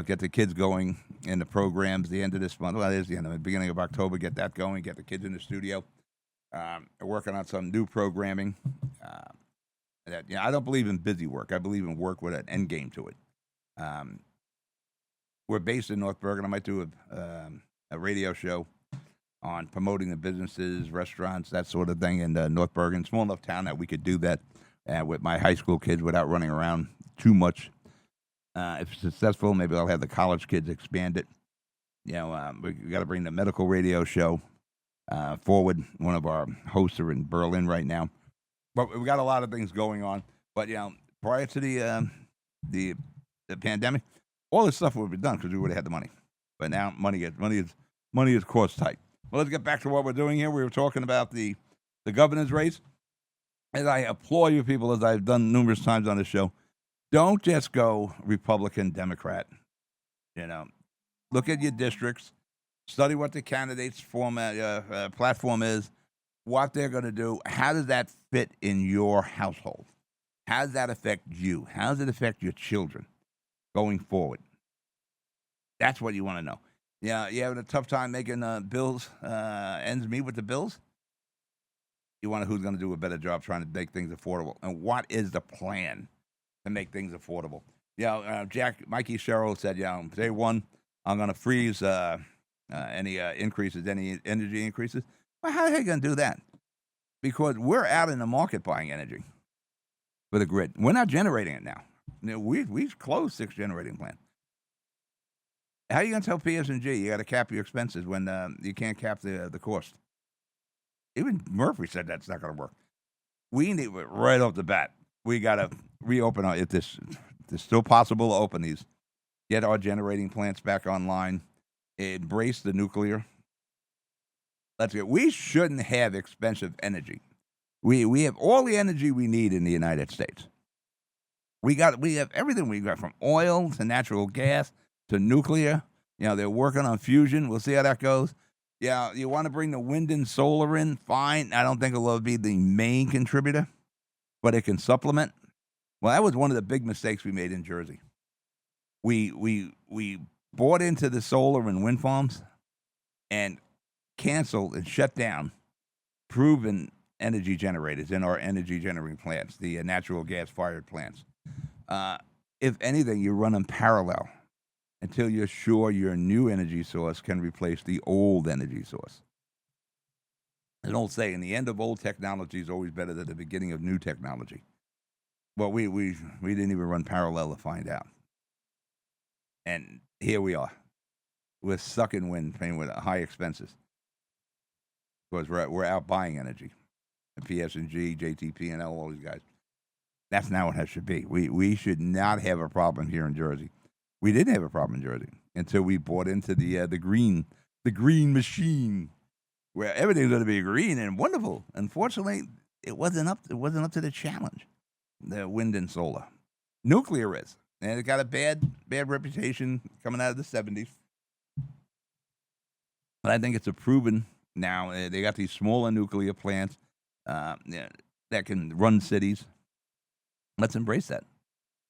Get the kids going in the programs the end of this month. Well, it is the end of the beginning of October. Get that going. Get the kids in the studio. Working on some new programming. I don't believe in busy work. I believe in work with an end game to it. We're based in North Bergen. I might do a radio show on promoting the businesses, restaurants, that sort of thing in North Bergen. Small enough town that we could do that with my high school kids without running around too much. If it's successful, maybe I'll have the college kids expand it. We got to bring the medical radio show forward. One of our hosts are in Berlin right now. But we got a lot of things going on. But, prior to the pandemic, all this stuff would be done because we would have had the money. But now money is cost tight. Well, let's get back to what we're doing here. We were talking about the governor's race. And I applaud you people, as I've done numerous times on the show. Don't just go Republican, Democrat. Look at your districts. Study what the candidates' platform is, what they're going to do. How does that fit in your household? How does that affect you? How does it affect your children going forward? That's what you want to know. Yeah, you having a tough time making bills, ends meet with the bills? You want to know who's going to do a better job trying to make things affordable. And what is the plan to make things affordable? Mikey Sherrill said, day one, I'm going to freeze any increases, any energy increases. Well, how are you going to do that? Because we're out in the market buying energy for the grid. We're not generating it now. We've closed 6 generating plants. How are you going to tell PS&G you got to cap your expenses when you can't cap the cost? Even Murphy said that's not going to work. We need, right off the bat, we got to reopen if this it's still possible to open these, get our generating plants back online, embrace the nuclear. We shouldn't have expensive energy. We have all the energy we need in the United States. We have everything we got, from oil to natural gas to nuclear. They're working on fusion. We'll see how that goes. Yeah, you want to bring the wind and solar in? Fine. I don't think it will be the main contributor, but it can supplement. Well, that was one of the big mistakes we made in Jersey. We bought into the solar and wind farms and canceled and shut down proven energy generators in our energy generating plants, the natural gas fired plants. If anything, you run them parallel until you're sure your new energy source can replace the old energy source. An old saying, the end of old technology is always better than the beginning of new technology. Well, we didn't even run parallel to find out. And here we are. We're sucking wind, paying with high expenses. Because we're out buying energy. PSG, JTP&L, all these guys. That's not what it should be. We should not have a problem here in Jersey. We didn't have a problem in Jersey until we bought into the green machine, where everything's going to be green and wonderful. Unfortunately, it wasn't up to the challenge. The wind and solar, nuclear is, and it got a bad reputation coming out of the 70s. But I think it's a proven now. They got these smaller nuclear plants that can run cities. Let's embrace that.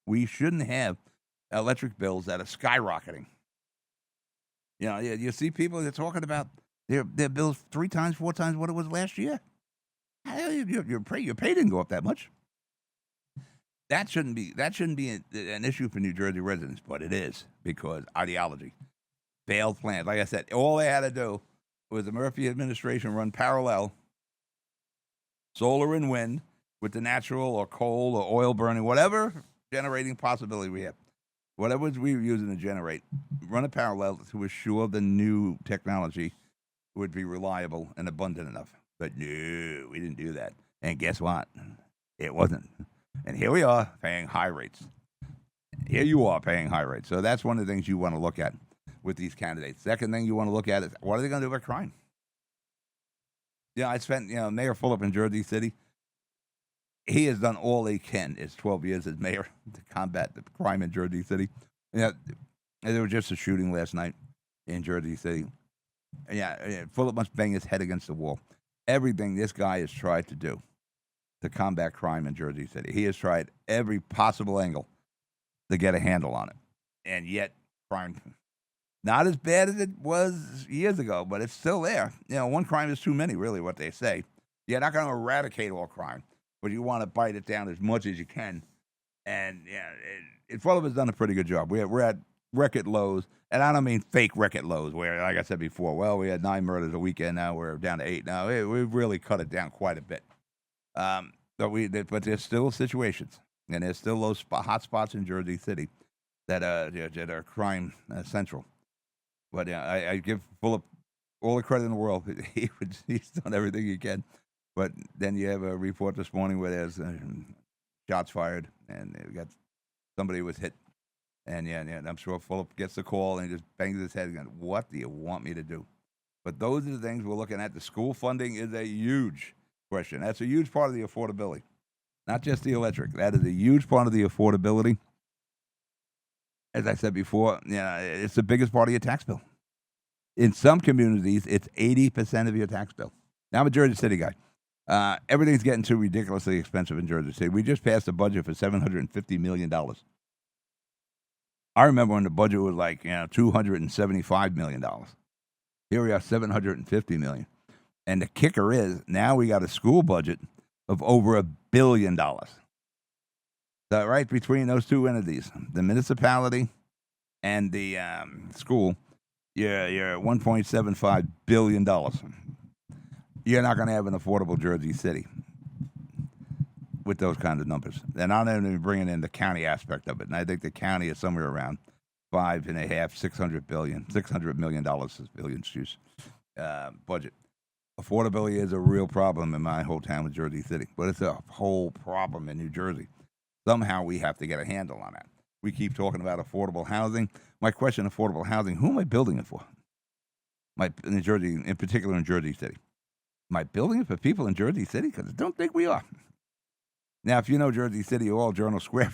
We shouldn't have electric bills that are skyrocketing. You know, you see people that are talking about their bills 3 times, 4 times what it was last year. Your pay didn't go up that much. That shouldn't be an issue for New Jersey residents, but it is because ideology, failed plans. Like I said, all they had to do was the Murphy administration run parallel solar and wind with the natural or coal or oil burning, whatever generating possibility we have, whatever we were using to generate, run a parallel to assure the new technology would be reliable and abundant enough. But no, we didn't do that. And guess what? It wasn't. And here we are paying high rates. Here you are paying high rates. So that's one of the things you want to look at with these candidates. Second thing you want to look at is, what are they going to do about crime? Yeah, I spent, Mayor Fulop in Jersey City. He has done all he can. It's 12 years as mayor to combat the crime in Jersey City. Yeah, there was just a shooting last night in Jersey City. Yeah, Fulop must bang his head against the wall. Everything this guy has tried to do to combat crime in Jersey City. He has tried every possible angle to get a handle on it. And yet, crime, not as bad as it was years ago, but it's still there. One crime is too many, really, what they say. You're not going to eradicate all crime, but you want to bite it down as much as you can. And, Fulop has done a pretty good job. We're at record lows, and I don't mean fake record lows where, like I said before, well, we had 9 murders a weekend, now we're down to 8. Now, we've really cut it down quite a bit. But there's still situations, and there's still those hot spots in Jersey City that are crime central. But I give Fulop all the credit in the world. He's done everything he can. But then you have a report this morning where there's shots fired, and we got somebody was hit. And I'm sure Fulop gets the call and he just bangs his head again. What do you want me to do? But those are the things we're looking at. The school funding is a huge question. That's a huge part of the affordability, not just the electric. That is a huge part of the affordability. As I said before, it's the biggest part of your tax bill. In some communities, it's 80% of your tax bill. Now, I'm a Jersey City guy. Everything's getting too ridiculously expensive in Jersey City. We just passed a budget for $750 million. I remember when the budget was like, $275 million. Here we are, $750 million. And the kicker is, now we got a school budget of over $1 billion. So right between those two entities, the municipality and the school, you're $1.75 billion. You're not going to have an affordable Jersey City with those kinds of numbers. And I'm not even bringing in the county aspect of it. And I think the county is somewhere around $600 million budget. Affordability is a real problem in my whole town of Jersey City, but it's a whole problem in New Jersey. Somehow we have to get a handle on that. We keep talking about affordable housing. My question, affordable housing, who am I building it for? In particular in Jersey City. Am I building it for people in Jersey City? Because I don't think we are. Now, if you know Jersey City, all Journal Square,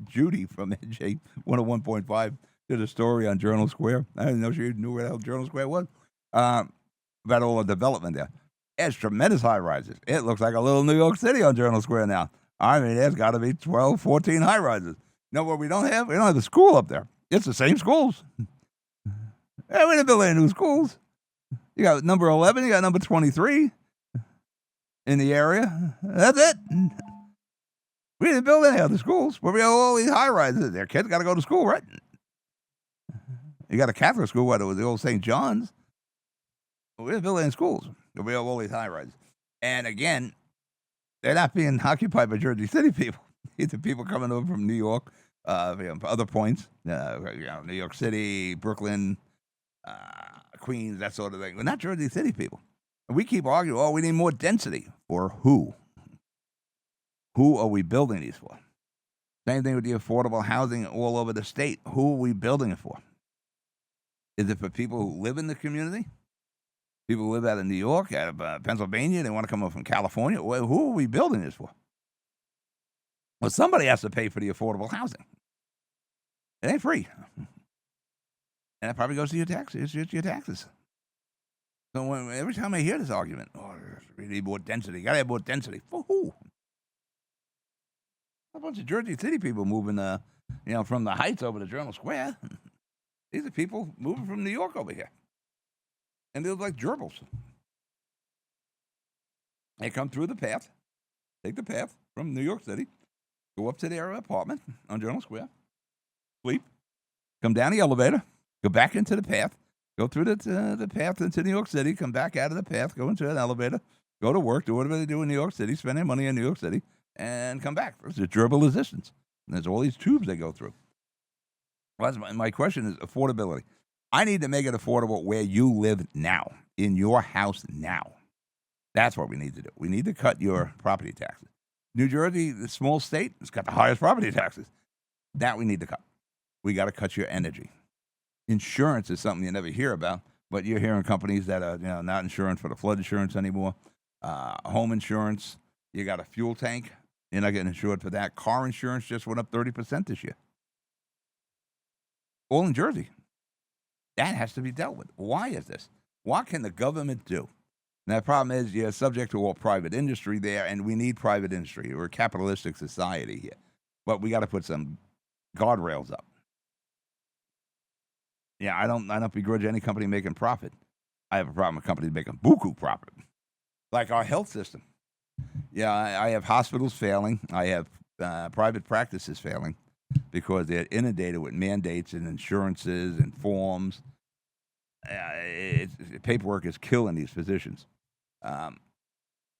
Judy from NJ 101.5 did a story on Journal Square. I didn't know she knew where the hell Journal Square was. About all the development there. It's tremendous high rises. It looks like a little New York City on Journal Square now. I mean, there's got to be 12, 14 high rises. No, what we don't have? We don't have the school up there. It's the same schools. Hey, we didn't build any new schools. You got number 11, you got number 23 in the area. That's it. We didn't build any other schools, but we have all these high rises. Their kids got to go to school, right? You got a Catholic school, what it was the old St. John's. We didn't build any schools, but we have all these high rises. And again, they're not being occupied by Jersey City people. It's the people coming over from New York, other points, New York City, Brooklyn, Queens, that sort of thing. We're not Jersey City people. And we keep arguing, oh, we need more density. For who? Who are we building these for? Same thing with the affordable housing all over the state. Who are we building it for? Is it for people who live in the community? People who live out of New York, out of Pennsylvania, they want to come up from California. Well, who are we building this for? Well, somebody has to pay for the affordable housing. It ain't free. And that probably goes to your taxes. It's your taxes. So every time I hear this argument, oh, we need more density. Got to have more density. For who? A bunch of Jersey City people moving, from the Heights over to Journal Square. These are people moving from New York over here. And they look like gerbils. They come through the path, take the path from New York City, go up to their apartment on Journal Square, sleep, come down the elevator, go back into the path, go through the path into New York City, come back out of the path, go into an elevator, go to work, do whatever they do in New York City, spend their money in New York City, and come back. There's a gerbil existence. And there's all these tubes they go through. Well, my question is affordability. I need to make it affordable where you live now, in your house now. That's what we need to do. We need to cut your property taxes. New Jersey, the small state, it's got the highest property taxes. That we need to cut. We got to cut your energy. Insurance is something you never hear about, but you're hearing companies that are not insurance for the flood insurance anymore. Home insurance, you got a fuel tank, you're not getting insured for that. Car insurance just went up 30% this year. All in Jersey. That has to be dealt with. Why is this? What can the government do? And the problem is you're subject to all private industry there, and we need private industry. We're a capitalistic society here. But we got to put some guardrails up. Yeah, I don't begrudge any company making profit. I have a problem with companies making buku profit. Like our health system. Yeah, I have hospitals failing. I have private practices failing because they're inundated with mandates and insurances and forms. Paperwork is killing these physicians.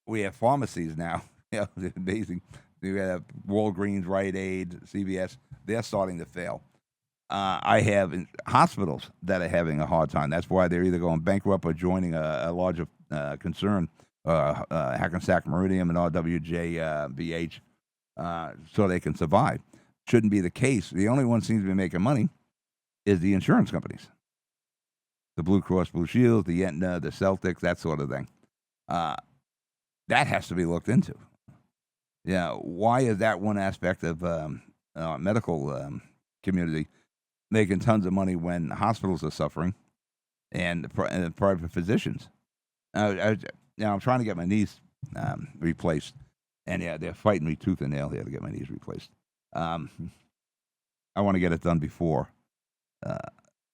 We have pharmacies now. It's amazing. We have Walgreens, Rite Aid, CVS. They're starting to fail. I have hospitals that are having a hard time. That's why they're either going bankrupt or joining a larger concern, Hackensack Meridian and RWJBH, so they can survive. Shouldn't be the case. The only one seems to be making money is the insurance companies. The Blue Cross Blue Shield, the Aetna, the Celtics, that sort of thing. That has to be looked into. Yeah, why is that one aspect of medical community making tons of money when hospitals are suffering and private physicians? I'm trying to get my knees replaced, and they're fighting me tooth and nail here to get my knees replaced. I want to get it done before.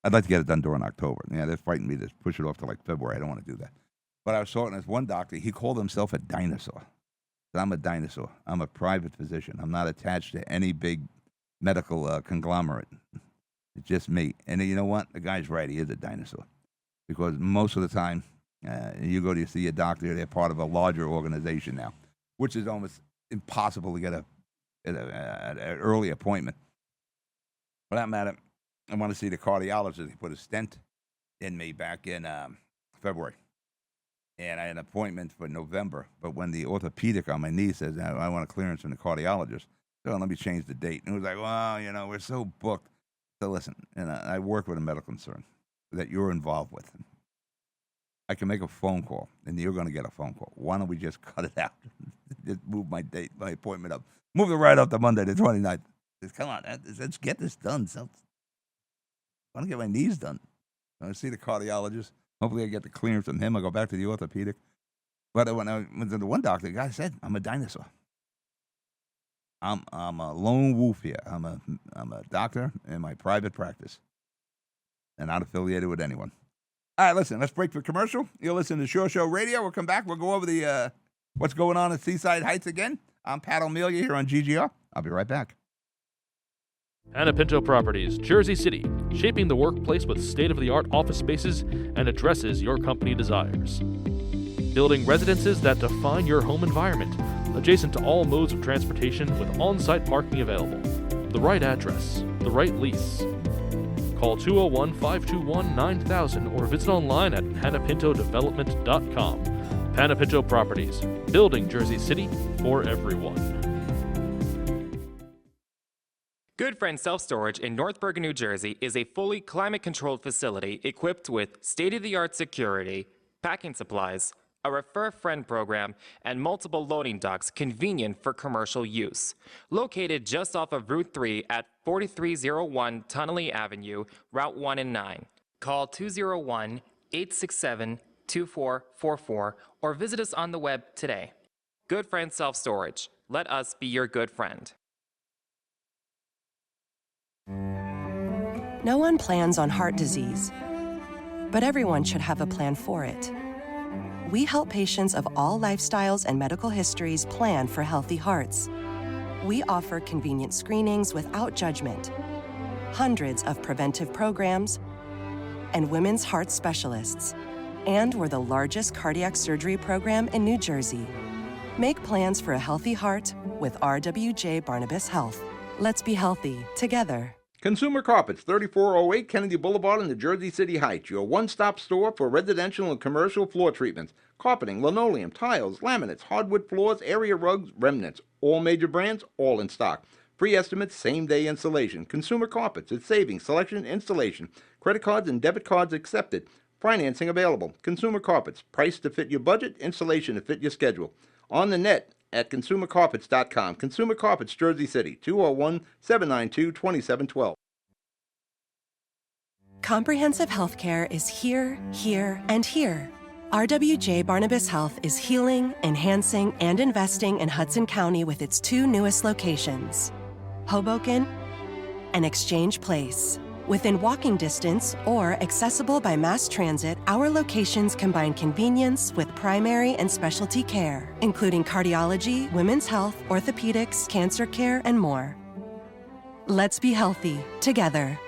I'd like to get it done during October. Yeah, they're fighting me to push it off to like February. I don't want to do that. But I was talking to one doctor. He called himself a dinosaur. I'm a dinosaur. I'm a private physician. I'm not attached to any big medical conglomerate. It's just me. And you know what? The guy's right. He is a dinosaur. Because most of the time, you go to see a doctor, they're part of a larger organization now, which is almost impossible to get an early appointment. For that matter, I want to see the cardiologist. He put a stent in me back in February. And I had an appointment for November. But when the orthopedic on my knee says, I want a clearance from the cardiologist, so let me change the date. And it was like, well, we're so booked. So listen, I work with a medical concern that you're involved with. I can make a phone call, and you're going to get a phone call. Why don't we just cut it out? Just move my date, my appointment up. Move it right up to Monday the 29th. Just, come on, let's get this done. So, I want to get my knees done. I want to see the cardiologist. Hopefully I get the clearance from him. I'll go back to the orthopedic. But when I went to the one doctor, the guy said, I'm a dinosaur. I'm a lone wolf here. I'm a doctor in my private practice, and not affiliated with anyone. All right, listen. Let's break for commercial. You'll listen to Shore Show Radio. We'll come back. We'll go over the what's going on at Seaside Heights again. I'm Pat O'Melia here on GGR. I'll be right back. Panapinto Properties, Jersey City, shaping the workplace with state-of-the-art office spaces and addresses your company desires. Building residences that define your home environment, adjacent to all modes of transportation with on-site parking available. The right address, the right lease. Call 201-521-9000 or visit online at panapintodevelopment.com. Panapinto Properties, building Jersey City for everyone. Good Friend Self Storage in North Bergen, New Jersey is a fully climate-controlled facility equipped with state-of-the-art security, packing supplies, a Refer a Friend program, and multiple loading docks convenient for commercial use. Located just off of Route 3 at 4301 Tunnelly Avenue, Route 1 and 9. Call 201-867-2444 or visit us on the web today. Good Friend Self Storage. Let us be your good friend. No one plans on heart disease, but everyone should have a plan for it. We help patients of all lifestyles and medical histories plan for healthy hearts. We offer convenient screenings without judgment, hundreds of preventive programs, and women's heart specialists. And we're the largest cardiac surgery program in New Jersey. Make plans for a healthy heart with RWJ Barnabas Health. Let's be healthy together. Consumer Carpets, 3408 Kennedy Boulevard in the Jersey City Heights, your one-stop store for residential and commercial floor treatments, carpeting, linoleum, tiles, laminates, hardwood floors, area rugs, remnants, all major brands, all in stock. Free estimates, same-day installation. Consumer Carpets, it's savings, selection, installation. Credit cards and debit cards accepted. Financing available. Consumer Carpets, price to fit your budget, installation to fit your schedule. On the net at consumercarpets.com. Consumer Carpets, Jersey City, 201-792-2712. Comprehensive healthcare is here, and here. RWJ Barnabas Health is healing, enhancing, and investing in Hudson County with its two newest locations, Hoboken and Exchange Place. Within walking distance or accessible by mass transit, our locations combine convenience with primary and specialty care, including cardiology, women's health, orthopedics, cancer care, and more. Let's be healthy together.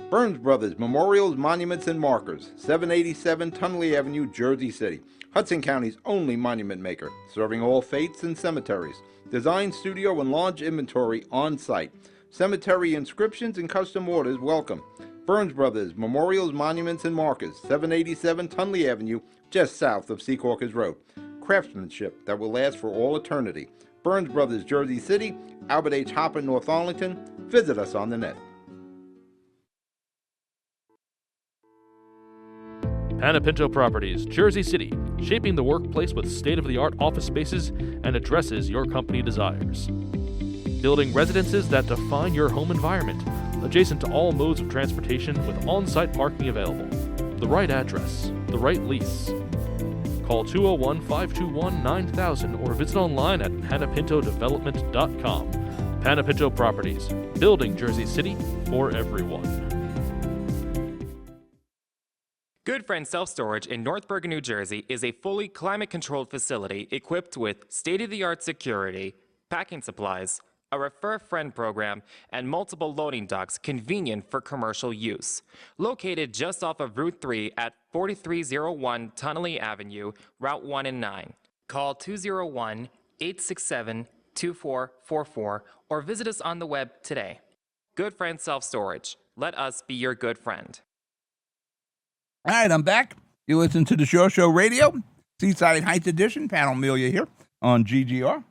Burns Brothers Memorials, Monuments, and Markers, 787 Tunnelly Avenue, Jersey City. Hudson County's only monument maker, serving all faiths and cemeteries. Design studio and large inventory on site. Cemetery inscriptions and custom orders welcome. Burns Brothers Memorials, Monuments, and Markers, 787 Tunnelly Avenue, just south of Secaucus Road. Craftsmanship that will last for all eternity. Burns Brothers, Jersey City, Albert H. Hopper, North Arlington. Visit us on the net. Panapinto Properties, Jersey City, shaping the workplace with state-of-the-art office spaces and addresses your company desires. Building residences that define your home environment, adjacent to all modes of transportation with on-site parking available. The right address, the right lease. Call 201-521-9000 or visit online at panapintodevelopment.com. Panapinto Properties, building Jersey City for everyone. Good Friend Self Storage in North Bergen, New Jersey is a fully climate-controlled facility equipped with state-of-the-art security, packing supplies, a Refer a Friend program, and multiple loading docks convenient for commercial use. Located just off of Route 3 at 4301 Tunnelly Avenue, Route 1 and 9. Call 201-867-2444 or visit us on the web today. Good Friend Self Storage. Let us be your good friend. All right, I'm back. You listen to the Shore Show Radio, Seaside Heights edition. Pat O'Melia here on GGR.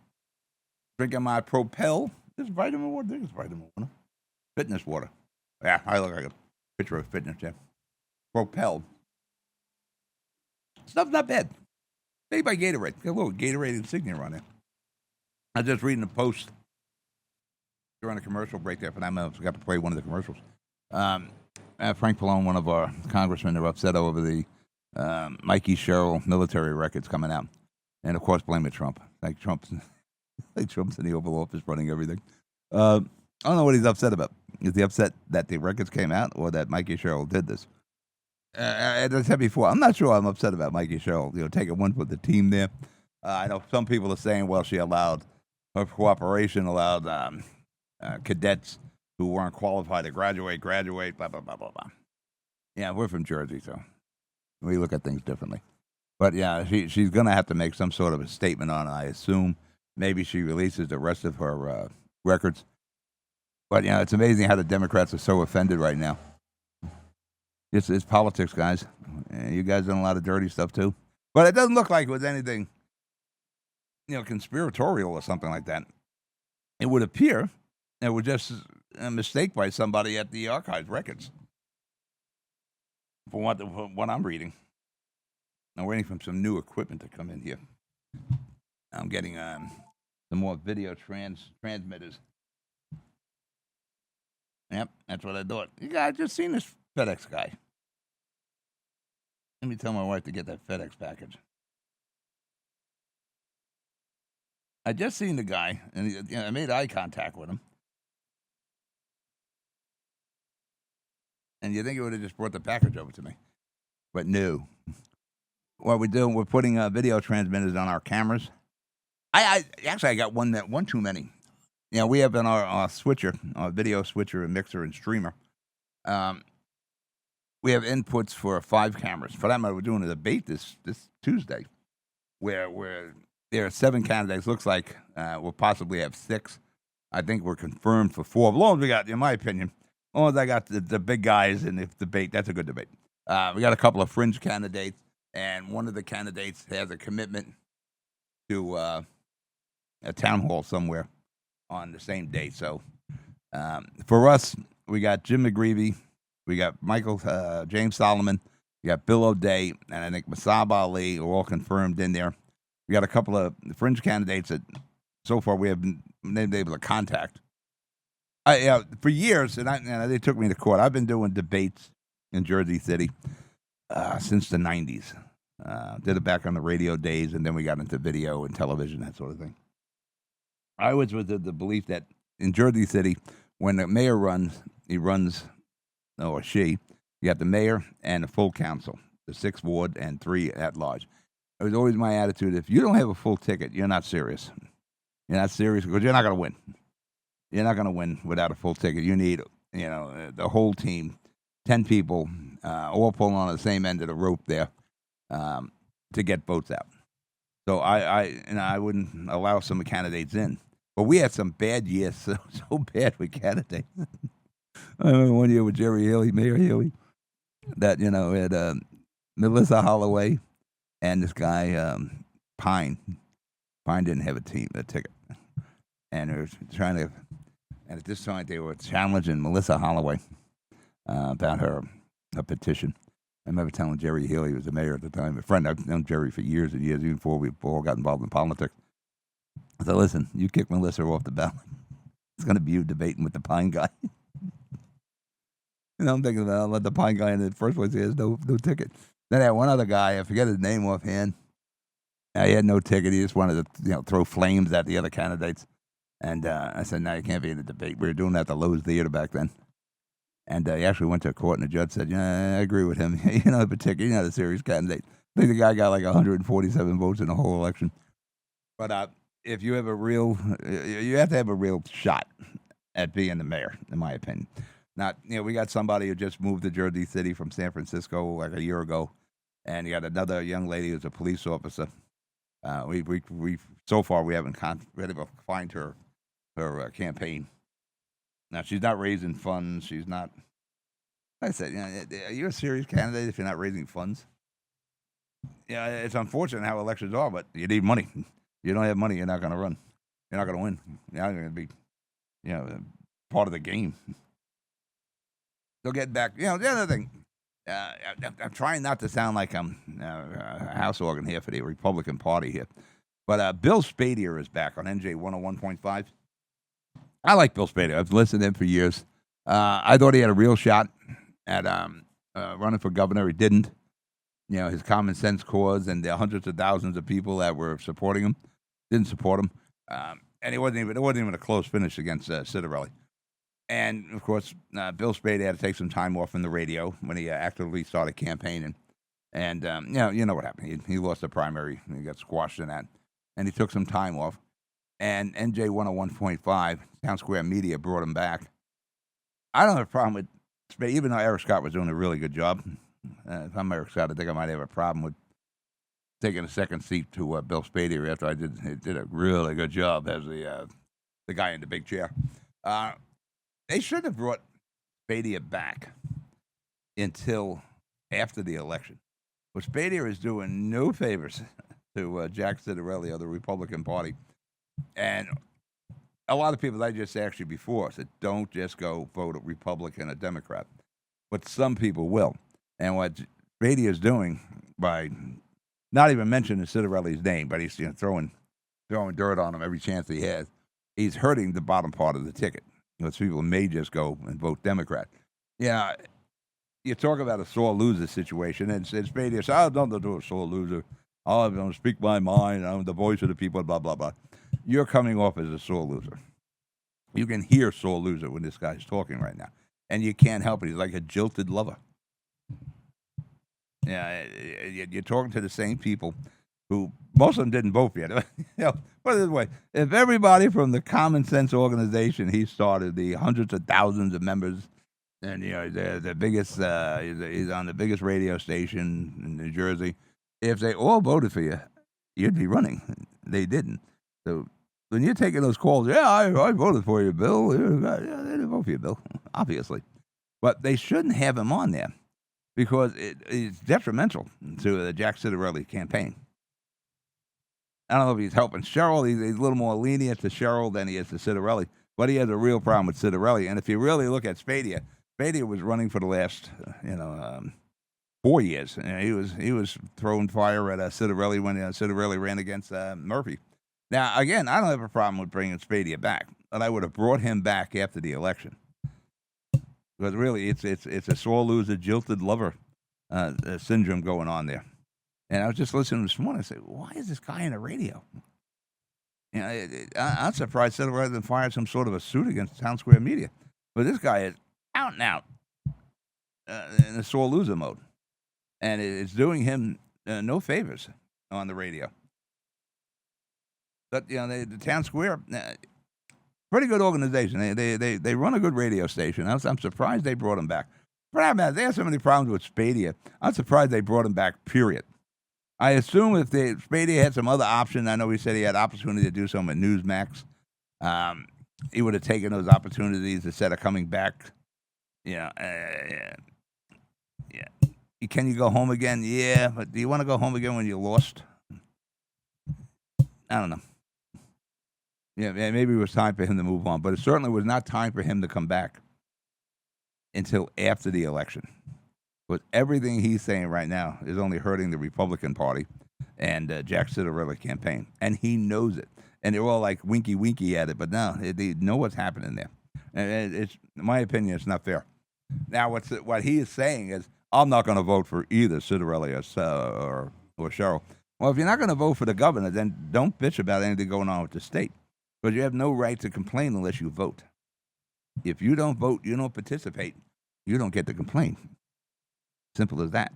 Drinking my Propel. This is vitamin water. I think it's vitamin water. Fitness water. Yeah, I look like a picture of fitness, yeah. Propel. Stuff's not bad. Made by Gatorade. Got a little Gatorade insignia on it. I was just reading the post during a commercial break there for that minute. I got to play one of the commercials. Frank Pallone, one of our congressmen, are upset over the Mikey Sherrill military records coming out. And, of course, blame it Trump. Like Trump Like Trump's in the Oval Office running everything. I don't know what he's upset about. Is he upset that the records came out or that Mikey Sherrill did this? As I said before, I'm not sure I'm upset about Mikey Sherrill, taking one for the team there. I know some people are saying, well, she allowed her cooperation, allowed cadets who weren't qualified to graduate, blah, blah, blah, blah, blah. Yeah, we're from Jersey, so we look at things differently. But yeah, she's going to have to make some sort of a statement on it, I assume. Maybe she releases the rest of her records. But, it's amazing how the Democrats are so offended right now. It's politics, guys. You guys done a lot of dirty stuff, too. But it doesn't look like it was anything, conspiratorial or something like that. It would appear it was just a mistake by somebody at the archives records. For what I'm reading. I'm waiting for some new equipment to come in here. I'm getting some more video transmitters. Yep, that's what I thought. You guys just seen this FedEx guy. Let me tell my wife to get that FedEx package. I just seen the guy, and I made eye contact with him. And you think he would have just brought the package over to me. But no. What we're doing, we're putting video transmitters on our cameras. I got one too many. We have in our switcher, our video switcher and mixer and streamer. We have inputs for 5 cameras. For that matter, we're doing a debate this Tuesday, where there are 7 candidates. Looks like we'll possibly have 6. I think we're confirmed for 4. As long as we got, in my opinion, as long as I got the big guys in the debate, that's a good debate. We got a couple of fringe candidates, and one of the candidates has a commitment to a town hall somewhere on the same day. So for us, we got Jim McGreevy, we got James Solomon, we got Bill O'Day, and I think Masab Ali are all confirmed in there. We got a couple of fringe candidates that so far we haven't been able to contact. For years, and they took me to court. I've been doing debates in Jersey City since the 90s. Did it back on the radio days, and then we got into video and television, that sort of thing. I was with the belief that in Jersey City, when the mayor runs, or she, you got the mayor and the full council, the 6th ward and 3 at large. It was always my attitude, if you don't have a full ticket, you're not serious. You're not serious because you're not going to win. You're not going to win without a full ticket. You need, the whole team, 10 people, all pulling on the same end of the rope there to get votes out. So I wouldn't allow some candidates in. But we had some bad years, so bad with candidates. I remember one year with Jerry Haley, Mayor Haley, that, had Melissa Holloway and this guy, Pine. Pine didn't have a ticket. And they were trying to, and at this time they were challenging Melissa Holloway about her petition. I remember telling Jerry Haley, who was the mayor at the time, a friend. I've known Jerry for years and years, even before we all got involved in politics. I said, listen, you kick Melissa off the ballot. It's going to be you debating with the Pine guy. I'm thinking about, I'll let the Pine guy in the first place. He has no ticket. Then I had one other guy, I forget his name offhand. He had no ticket. He just wanted to throw flames at the other candidates. And I said, no, you can't be in the debate. We were doing that at the Lowe's Theater back then. And he actually went to court, and the judge said, yeah, I agree with him. You're not a particular, you're not a serious candidate. I think the guy got like 147 votes in the whole election. But if you have you have to have a real shot at being the mayor, in my opinion. Not, we got somebody who just moved to Jersey City from San Francisco like a year ago, and you got another young lady who's a police officer. We so far we haven't been able to find her campaign. Now she's not raising funds. She's not. Like I said, are you a serious candidate if you're not raising funds? Yeah, it's unfortunate how elections are, but you need money. You don't have money, you're not going to run. You're not going to win. You're not going to be, part of the game. So getting back, the other thing, I'm trying not to sound like I'm a house organ here for the Republican Party here, but Bill Spadier is back on NJ 101.5. I like Bill Spadier. I've listened to him for years. I thought he had a real shot at running for governor. He didn't. His common sense cause and the hundreds of thousands of people that were supporting him didn't support him. and it wasn't even a close finish against Citarelli. And of course, Bill Spade had to take some time off from the radio when he actively started campaigning. And you know what happened. He lost the primary. He got squashed in that, and he took some time off. And NJ 101.5 Town Square Media brought him back. I don't have a problem with Spade, even though Eric Scott was doing a really good job. If I'm Eric Scott, I think I might have a problem with taking a second seat to Bill Spade here after I did a really good job as the guy in the big chair. They should have brought Spadia back until after the election. But Spadia is doing no favors to Jack Citarelli of the Republican Party. And a lot of people, I just asked you before, said don't just go vote a Republican or Democrat. But some people will. And what Spadia is doing by not even mentioning Citarelli's name, but he's throwing dirt on him every chance he has, he's hurting the bottom part of the ticket. Because people may just go and vote Democrat. Yeah, you talk about a sore loser situation, and Spade says, I don't do a sore loser. I'm going to speak my mind. I'm the voice of the people, blah, blah, blah. You're coming off as a sore loser. You can hear sore loser when this guy's talking right now. And you can't help it. He's like a jilted lover. Yeah, you're talking to the same people who most of them didn't vote for you. Put it this way: if everybody from the Common Sense organization he started, the hundreds of thousands of members, and they're the biggest, he's on the biggest radio station in New Jersey. If they all voted for you, you'd be running. They didn't. So when you're taking those calls, I voted for you, Bill. Yeah, they didn't vote for you, Bill, obviously. But they shouldn't have him on there because it's detrimental to the Jack Citarelli campaign. I don't know if he's helping Cheryl. He's a little more lenient to Cheryl than he is to Citarelli. But he has a real problem with Citarelli. And if you really look at Spadia was running for the last, 4 years. He was throwing fire at Citarelli when Citarelli ran against Murphy. Now, again, I don't have a problem with bringing Spadia back, but I would have brought him back after the election. Because really, it's a sore loser, jilted lover syndrome going on there. And I was just listening this morning. I said, why is this guy on the radio? I'm surprised that rather than fire some sort of a suit against Town Square Media. But this guy is out and out in a sore loser mode. And it's doing him no favors on the radio. But, the Town Square, pretty good organization. They run a good radio station. I'm surprised they brought him back. But they have so many problems with Spadia. I'm surprised they brought him back, period. I assume if Spadia had some other option, I know he said he had opportunity to do something at Newsmax. He would have taken those opportunities instead of coming back. Yeah. Can you go home again? Yeah, but do you want to go home again when you lost? I don't know. Yeah, maybe it was time for him to move on, but it certainly was not time for him to come back until after the election. But everything he's saying right now is only hurting the Republican Party and Jack Citarelli campaign. And he knows it. And they're all like winky at it. But no, they know what's happening there. And it's, in my opinion, it's not fair. Now, what he is saying is, I'm not going to vote for either Citarelli or Cheryl. Well, if you're not going to vote for the governor, then don't bitch about anything going on with the state. Because you have no right to complain unless you vote. If you don't vote, you don't participate, you don't get to complain. Simple as that.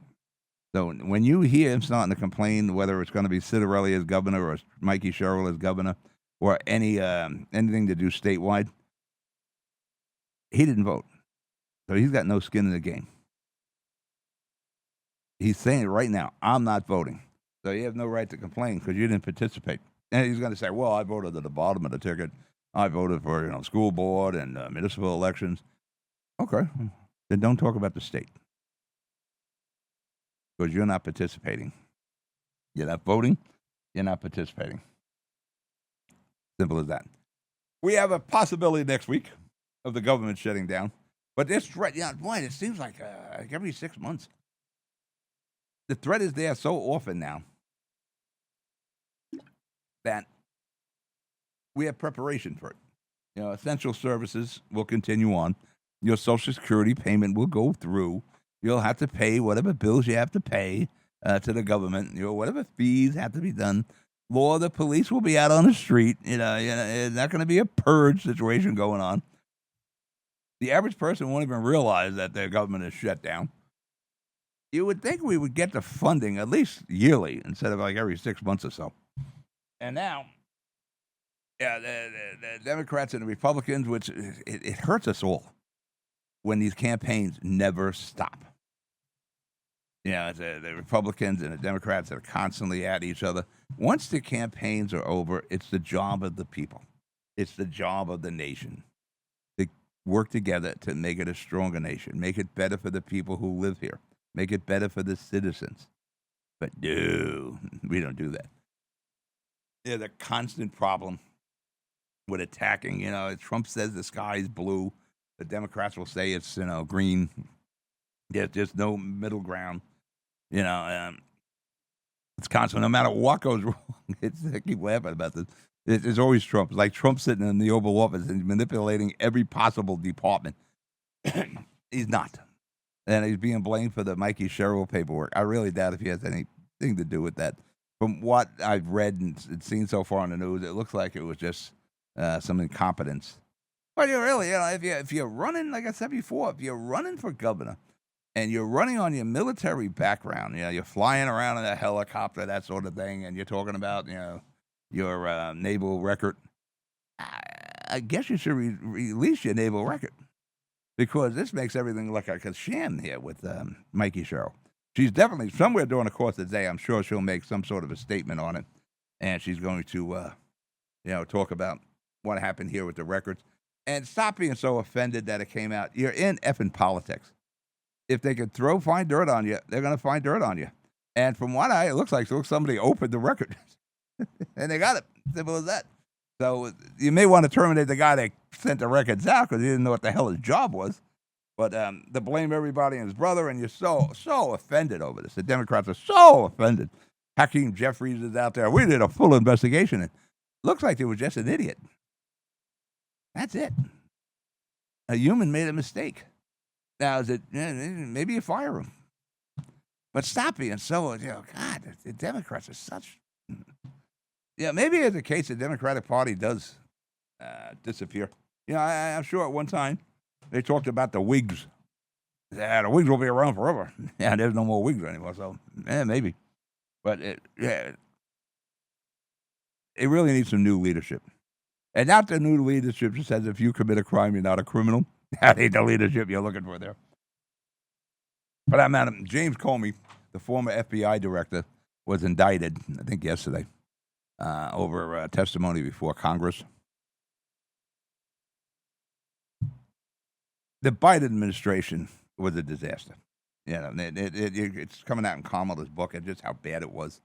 So when you hear him starting to complain, whether it's going to be Citarelli as governor or Mikey Sherrill as governor or anything to do statewide, he didn't vote. So he's got no skin in the game. He's saying it right now, I'm not voting. So you have no right to complain because you didn't participate. And he's going to say, well, I voted at the bottom of the ticket. I voted for school board and municipal elections. Okay. Then don't talk about the state. Because you're not participating. You're not voting. You're not participating. Simple as that. We have a possibility next week of the government shutting down. But this threat, boy, it seems like every 6 months. The threat is there so often now that we have preparation for it. Essential services will continue on. Your Social Security payment will go through. You'll have to pay whatever bills you have to pay to the government. Whatever fees have to be done. law, the police will be out on the street. It's not going to be a purge situation going on. The average person won't even realize that their government is shut down. You would think we would get the funding at least yearly instead of like every 6 months or so. And now, the Democrats and the Republicans, which it hurts us all when these campaigns never stop. The Republicans and the Democrats are constantly at each other. Once the campaigns are over, it's the job of the people. It's the job of the nation to work together to make it a stronger nation, make it better for the people who live here, make it better for the citizens. But no, we don't do that. There's a constant problem with attacking. Trump says the sky is blue. The Democrats will say it's, green. There's just no middle ground. It's constant. No matter what goes wrong, I keep laughing about this. It's always Trump. It's like Trump sitting in the Oval Office and manipulating every possible department. He's not. And he's being blamed for the Mikey Sherrill paperwork. I really doubt if he has anything to do with that. From what I've read and seen so far on the news, it looks like it was just some incompetence. But you really, if you're running, like I said before, if you're running for governor, and you're running on your military background, you're flying around in a helicopter, that sort of thing, and you're talking about, your naval record, I guess you should release your naval record, because this makes everything look like a sham here with Mikey Sherrill. She's definitely, somewhere during the course of the day, I'm sure she'll make some sort of a statement on it, and she's going to, talk about what happened here with the records. And stop being so offended that it came out. You're in effing politics. If they could find dirt on you, they're going to find dirt on you. And from what it looks like somebody opened the record. And they got it. Simple as that. So you may want to terminate the guy that sent the records out because he didn't know what the hell his job was. But to blame everybody and his brother, and you're so offended over this. The Democrats are so offended. Hakeem Jeffries is out there. We did a full investigation. It looks like he was just an idiot. That's it. A human made a mistake. Now, is it, maybe you fire him. But stop being so, God, the Democrats are such. Maybe as a case, the Democratic Party does disappear. I'm sure at one time they talked about the Whigs. The Whigs will be around forever. There's no more Whigs anymore, so maybe. But it really needs some new leadership. And not the new leadership that says if you commit a crime, you're not a criminal. That ain't the leadership you're looking for there. But I'm at him. James Comey, the former FBI director, was indicted, I think yesterday, over testimony before Congress. The Biden administration was a disaster. It's coming out in Kamala's book and just how bad it was.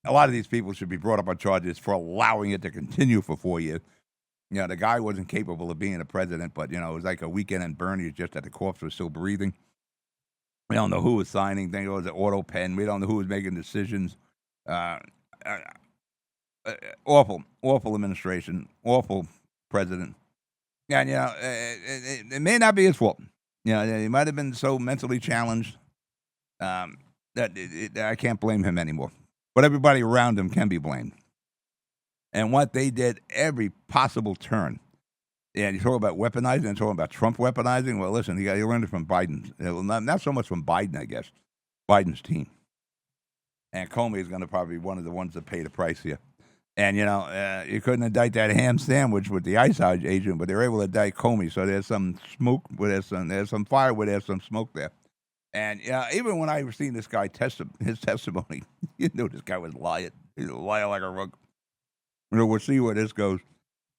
A lot of these people should be brought up on charges for allowing it to continue for 4 years. The guy wasn't capable of being a president, but, it was like a weekend in Bernie, just that the corpse was still breathing. We don't know who was signing things. It was an auto pen. We don't know who was making decisions. Awful administration, awful president. And, it may not be his fault. He might have been so mentally challenged that I can't blame him anymore. But everybody around him can be blamed. And what they did, every possible turn. And you talk about weaponizing and talking about Trump weaponizing. Well, listen, you learned it from Biden. Not so much from Biden, I guess. Biden's team. And Comey is going to probably be one of the ones that pay the price here. And, you couldn't indict that ham sandwich with the ICE agent, but they were able to indict Comey. So there's some smoke, there's some fire, there's some smoke there. And even when I seen this guy his testimony, you knew this guy was lying. He's a liar like a rug. We'll see where this goes.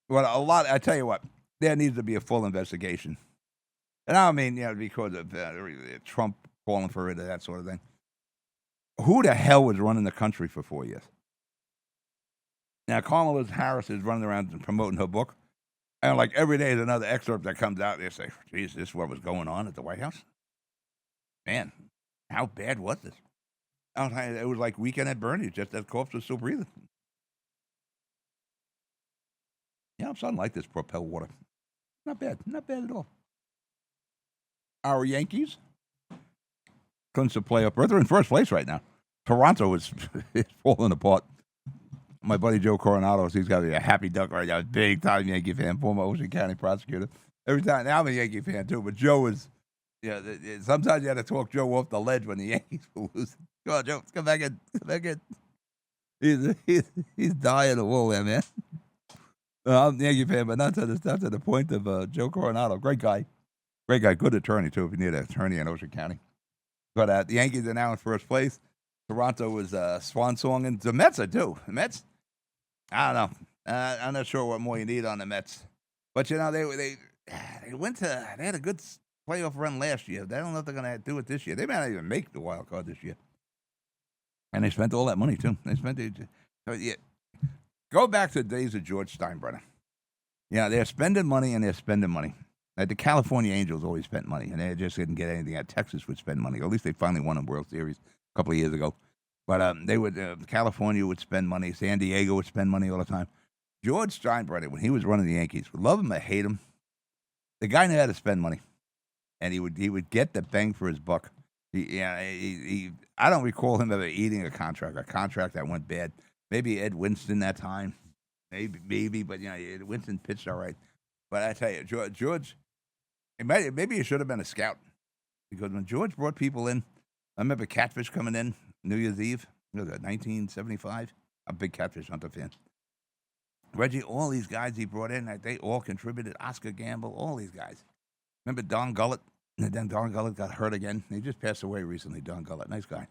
But I tell you what, there needs to be a full investigation. And I don't mean, because of Trump calling for it or that sort of thing. Who the hell was running the country for 4 years? Now, Kamala Harris is running around and promoting her book. And like every day there's another excerpt that comes out. They say, geez, this is what was going on at the White House? Man, how bad was this? It was like weekend at Bernie's, just that corpse was still breathing. Something like this Propel water. Not bad at all. Our Yankees couldn't play up. They're in first place right now. Toronto is falling apart. my buddy Joe Coronado, he's got to be a happy duck right now. Big time Yankee fan, former Ocean County prosecutor. Every time, now I'm a Yankee fan too, but Joe is, sometimes you had to talk Joe off the ledge when the Yankees were losing. Come on, Joe, let's come back in. Come back in. He's dying of wool there, man. I'm a Yankee fan, but not to the point of Joe Coronado. Great guy. Good attorney, too, if you need an attorney in Ocean County. But the Yankees are now in first place. Toronto was swan songing. The Mets are too. The Mets, I don't know. I'm not sure what more you need on the Mets. But, they went to, they had a good playoff run last year. I don't know if they're going to do it this year. They may not even make the wild card this year. And they spent all that money, too. Go back to the days of George Steinbrenner. They're spending money and they're spending money. Like the California Angels always spent money, and they just didn't get anything. Texas would spend money. Or at least they finally won a World Series a couple of years ago. But California would spend money. San Diego would spend money all the time. George Steinbrenner, when he was running the Yankees, would love him or hate him, the guy knew how to spend money, and he would get the bang for his buck. I don't recall him ever eating a contract that went bad. Maybe Ed Winston that time, maybe, but Winston pitched all right. But I tell you, George, maybe he should have been a scout, because when George brought people in, I remember Catfish coming in New Year's Eve. What was that, 1975? I'm a big Catfish Hunter fan. Reggie, all these guys he brought in, they all contributed. Oscar Gamble, all these guys. Remember Don Gullett? And then Don Gullett got hurt again. He just passed away recently, Don Gullett. Nice guy.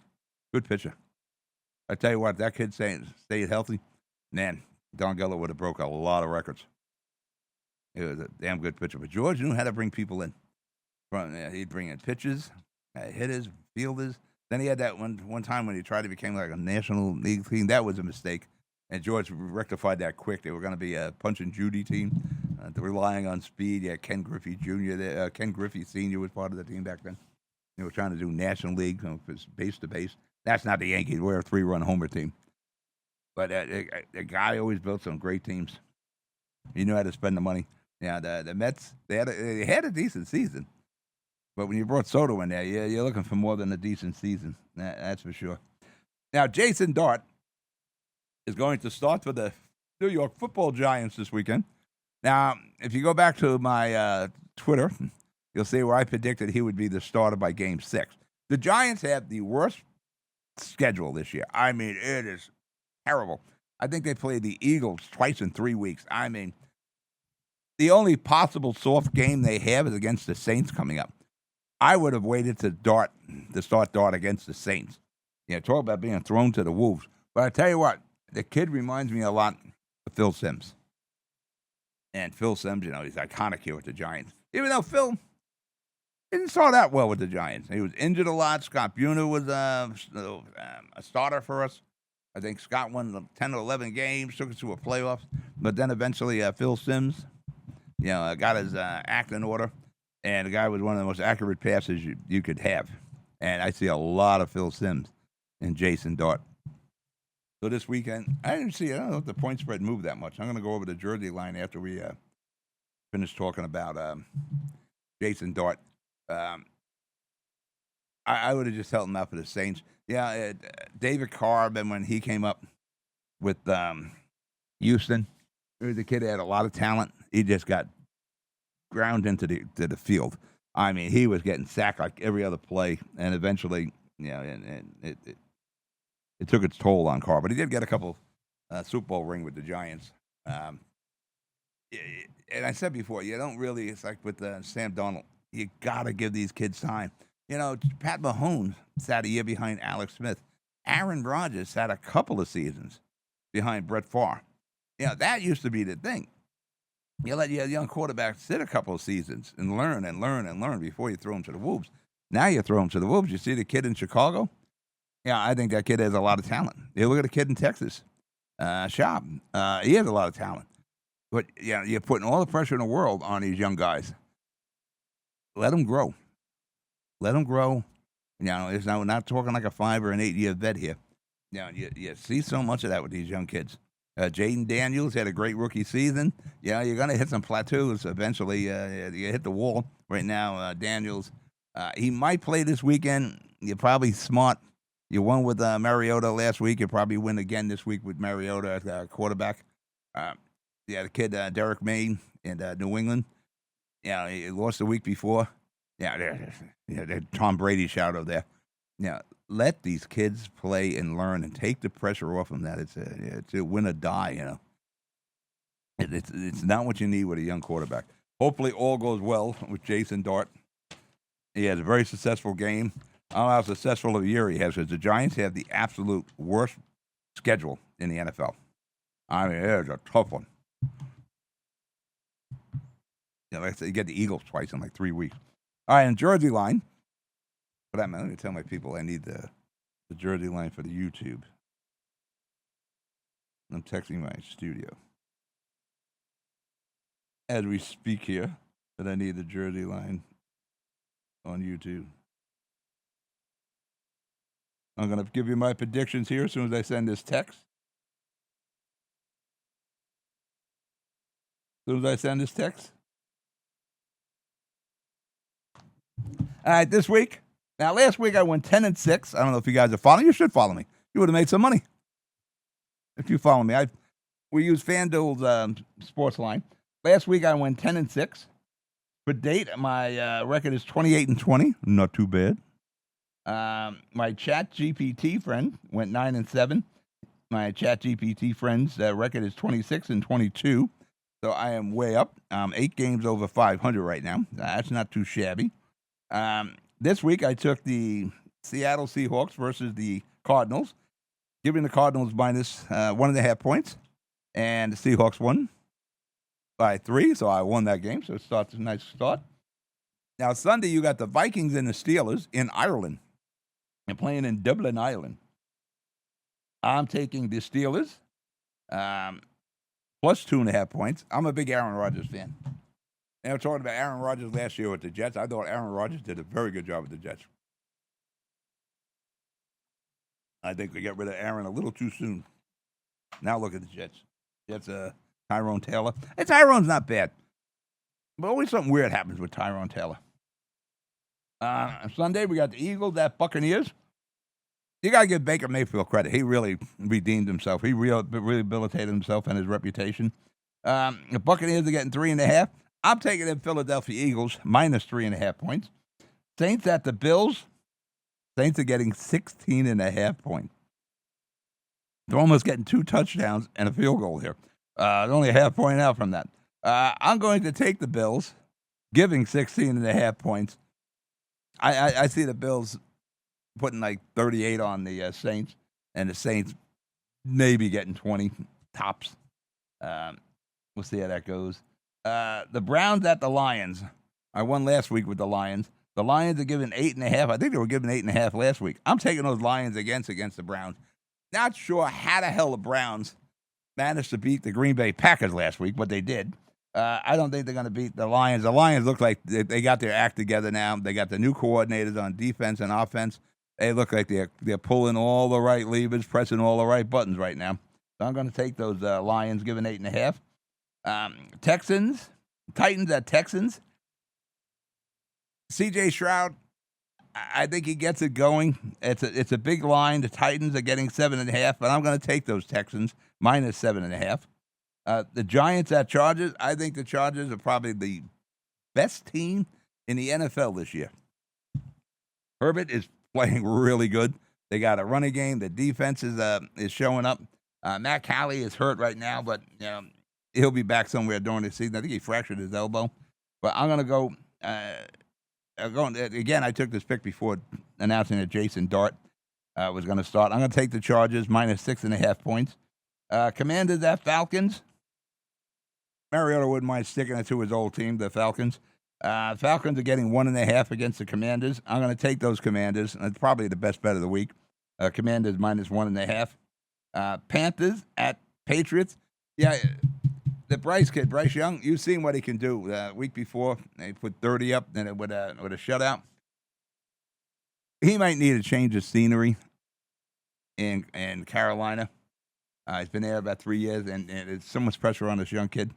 Good pitcher. I tell you what, that kid stayed healthy, man, Don Gullett would have broke a lot of records. He was a damn good pitcher. But George knew how to bring people in. He'd bring in pitchers, hitters, fielders. Then he had that one time when he tried to become like a National League team. That was a mistake. And George rectified that quick. They were going to be a Punch and Judy team, relying on speed. Yeah, Ken Griffey Jr., Ken Griffey Sr. was part of the team back then. They were trying to do National League, base to base. That's not the Yankees. We're a 3-run homer team. But the guy always built some great teams. He knew how to spend the money. The Mets, they had a decent season. But when you brought Soto in there, you're looking for more than a decent season. That's for sure. Now, Jason Dart is going to start for the New York Football Giants this weekend. Now, if you go back to my Twitter, you'll see where I predicted he would be the starter by Game 6. The Giants have the worst schedule this year. I mean, it is terrible. I think they played the Eagles twice in 3 weeks. I mean, the only possible soft game they have is against the Saints coming up. I would have waited to start Dart against the Saints. Talk about being thrown to the wolves. But I tell you what, the kid reminds me a lot of Phil Simms. And Phil Simms, he's iconic here with the Giants. Even though Phil didn't start out well with the Giants. He was injured a lot. Scott Buhner was a starter for us. I think Scott won 10 or 11 games, took us to a playoffs. But then eventually Phil Simms, got his act in order. And the guy was one of the most accurate passes you could have. And I see a lot of Phil Simms and Jason Dart. So this weekend, I don't know if the point spread moved that much. I'm going to go over the Jersey line after we finish talking about Jason Dart. I would have just held him out for the Saints. David Carr, and when he came up with Houston, the kid had a lot of talent. He just got ground into the field. I mean, he was getting sacked like every other play, and eventually, it took its toll on Carr. But he did get a couple Super Bowl ring with the Giants. And I said before, you don't really. It's like with Sam Darnold. You got to give these kids time. Pat Mahomes sat a year behind Alex Smith. Aaron Rodgers sat a couple of seasons behind Brett Favre. That used to be the thing. You let your young quarterback sit a couple of seasons and learn before you throw him to the Wolves. Now you throw him to the Wolves. You see the kid in Chicago? I think that kid has a lot of talent. You look at the kid in Texas, Schaub. He has a lot of talent. But, you're putting all the pressure in the world on these young guys. Let them grow. It's not talking like a 5 or an 8 year vet here. You see so much of that with these young kids. Jaden Daniels had a great rookie season. You're going to hit some plateaus eventually. You hit the wall. Right now, Daniels, he might play this weekend. You're probably smart You won with Mariota last week. You probably win again this week with Mariota at quarterback. The kid Derek May in New England. Yeah, he lost the week before. Yeah, they're Tom Brady shadow there. Yeah, let these kids play and learn and take the pressure off them. That it's a win or die. You know, it's not what you need with a young quarterback. Hopefully, all goes well with Jason Dart. He has a very successful game. I don't know how successful of a year he has, because the Giants have the absolute worst schedule in the NFL. I mean, it's a tough one. Yeah, like I said, you get the Eagles twice in like 3 weeks. All right, and Jersey line. For that matter, let me tell my people I need the Jersey line for the YouTube. I'm texting my studio as we speak here that I need the Jersey line on YouTube. I'm going to give you my predictions here as soon as I send this text. As soon as I send this text. All right, this week. Now, last week I went 10-6. I don't know if you guys are following. You should follow me. You would have made some money if you follow me. We use FanDuel's sports line. Last week I went 10-6. For date, my record is 28-20. Not too bad. My Chat GPT friend went 9-7. My Chat GPT friend's record is 26-22. So I am way up. 8 games over 500 right now. That's not too shabby. This week I took the Seattle Seahawks versus the Cardinals, giving the Cardinals minus 1.5 points, and the Seahawks won by 3, so I won that game. So it starts a nice start. Now Sunday you got the Vikings and the Steelers in Ireland. They're playing in Dublin, Ireland. I'm taking the Steelers plus 2.5 points. I'm a big Aaron Rodgers fan. And we're talking about Aaron Rodgers last year with the Jets. I thought Aaron Rodgers did a very good job with the Jets. I think we got rid of Aaron a little too soon. Now look at the Jets. Jets, Tyrone Taylor. And Tyrone's not bad. But always something weird happens with Tyrone Taylor. Sunday, we got the Eagles at Buccaneers. You got to give Baker Mayfield credit. He really redeemed himself. He rehabilitated himself and his reputation. The Buccaneers are getting 3.5. I'm taking the Philadelphia Eagles minus 3.5 points. Saints at the Bills. Saints are getting 16.5 points. They're almost getting 2 touchdowns and a field goal here. They're only a half point out from that. I'm going to take the Bills, giving 16.5 points. I see the Bills putting like 38 on the Saints, and the Saints maybe getting 20 tops. We'll see how that goes. The Browns at the Lions. I won last week with the Lions. The Lions are giving 8.5. I think they were giving 8.5 last week. I'm taking those Lions against the Browns. Not sure how the hell the Browns managed to beat the Green Bay Packers last week, but they did. I don't think they're going to beat the Lions. The Lions look like they got their act together now. They got the new coordinators on defense and offense. They look like they're pulling all the right levers, pressing all the right buttons right now. So I'm going to take those Lions, giving 8.5. Titans at Texans. C.J. Stroud, I think he gets it going. It's a big line. The Titans are getting 7.5, but I'm going to take those Texans minus 7.5. The Giants at Chargers. I think the Chargers are probably the best team in the NFL this year. Herbert is playing really good. They got a running game. The defense is showing up. Matt Calley is hurt right now, but he'll be back somewhere during the season. I think he fractured his elbow. But I'm going to go. Again, I took this pick before announcing that Jason Dart was going to start. I'm going to take the Chargers minus 6.5 points. Commanders at Falcons. Mariota wouldn't mind sticking it to his old team, the Falcons. Falcons are getting 1.5 against the Commanders. I'm going to take those Commanders. It's probably the best bet of the week. Commanders minus 1.5. Panthers at Patriots. Yeah, the Bryce Young, you've seen what he can do. Week before, they put 30 up and with a shutout. He might need a change of scenery in Carolina. He's been there about 3 years, and there's so much pressure on this young kid.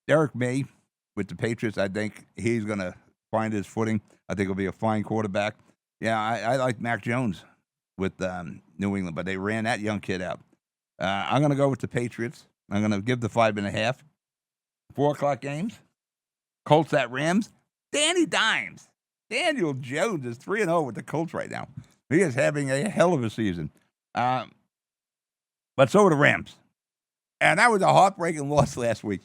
Derek May with the Patriots, I think he's going to find his footing. I think he'll be a fine quarterback. Yeah, I like Mac Jones with New England, but they ran that young kid out. I'm going to go with the Patriots. I'm going to give the 5.5. 4:00 games. Colts at Rams. Danny Dimes. Daniel Jones is 3-0 with the Colts right now. He is having a hell of a season. But so are the Rams. And that was a heartbreaking loss last week.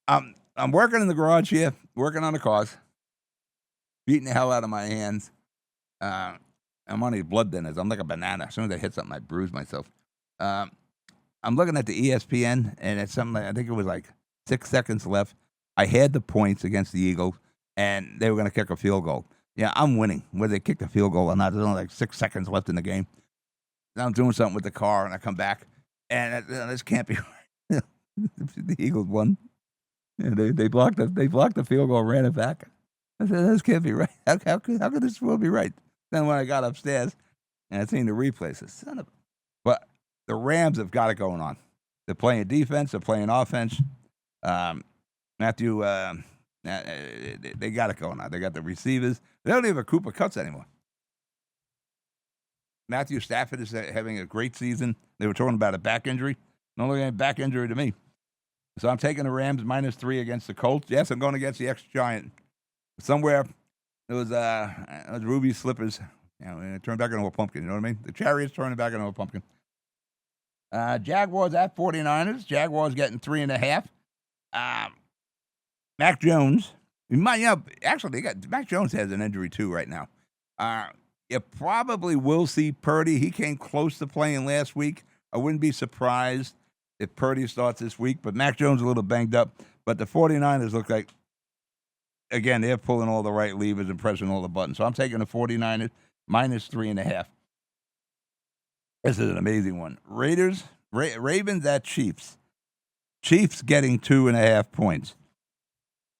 I'm working in the garage here, working on the cars, beating the hell out of my hands. I'm on these blood thinners. I'm like a banana. As soon as I hit something, I bruise myself. I'm looking at the ESPN, and it's something like, I think it was like 6 seconds left. I had the points against the Eagles, and they were going to kick a field goal. Yeah, I'm winning. Whether they kick the field goal or not, there's only like 6 seconds left in the game. Now I'm doing something with the car, and I come back, and this can't be right. The Eagles won. Yeah, they blocked the field goal, ran it back. I said, this can't be right. How could this world be right? Then when I got upstairs and I seen the replays, I said, but the Rams have got it going on. They're playing defense. They're playing offense. Matthew, they got it going on. They got the receivers. They don't even have a Cooper Kupp anymore. Matthew Stafford is having a great season. They were talking about a back injury. No longer a back injury to me. So I'm taking the Rams -3 against the Colts. Yes, I'm going against the ex-Giant. Somewhere it was Ruby Slippers. You know, and it turned back into a pumpkin. You know what I mean? The Chariots turning back into a pumpkin. Jaguars at 49ers. Jaguars getting 3.5. Mac Jones. Actually, Mac Jones has an injury too right now. You probably will see Purdy. He came close to playing last week. I wouldn't be surprised if Purdy starts this week, but Mac Jones a little banged up. But the 49ers look like, again, they're pulling all the right levers and pressing all the buttons. So I'm taking the 49ers -3.5. This is an amazing one. Ravens at Chiefs. Chiefs getting 2.5 points.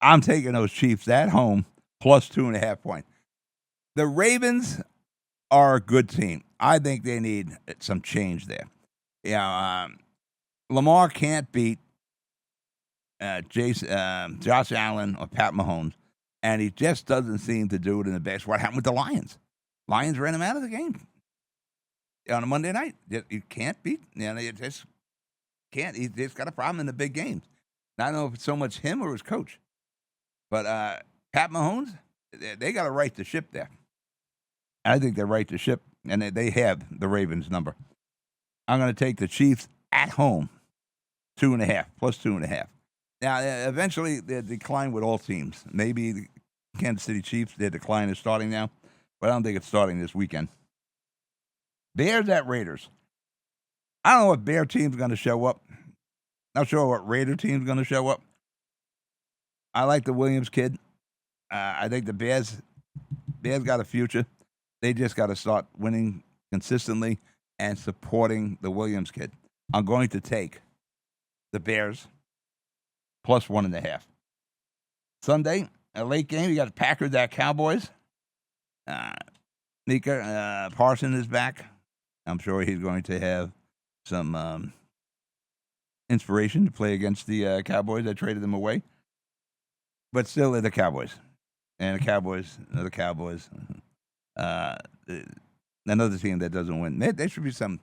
I'm taking those Chiefs at home plus 2.5 points. The Ravens are a good team. I think they need some change there. Yeah, Lamar can't beat Josh Allen or Pat Mahomes, and he just doesn't seem to do it in the best. What happened with the Lions? Lions ran him out of the game on a Monday night. You can't beat. You just can't. He's just got a problem in the big games. I don't know if it's so much him or his coach, but Pat Mahomes, they got to right the ship there. I think they right the ship, and they have the Ravens number. I'm going to take the Chiefs at home, 2.5 plus 2.5. Now, eventually, they decline with all teams. Maybe the Kansas City Chiefs, their decline is starting now, but I don't think it's starting this weekend. Bears at Raiders. I don't know what Bear team's going to show up. Not sure what Raider team's going to show up. I like the Williams kid. I think the Bears got a future. They just got to start winning consistently and supporting the Williams kid. I'm going to take the Bears plus 1.5. Sunday, a late game. You got the Packers at Cowboys. Micah Parsons is back. I'm sure he's going to have some inspiration to play against the Cowboys. I traded them away. But still, they're the Cowboys. And the Cowboys are the Cowboys. Another team that doesn't win. There should be some.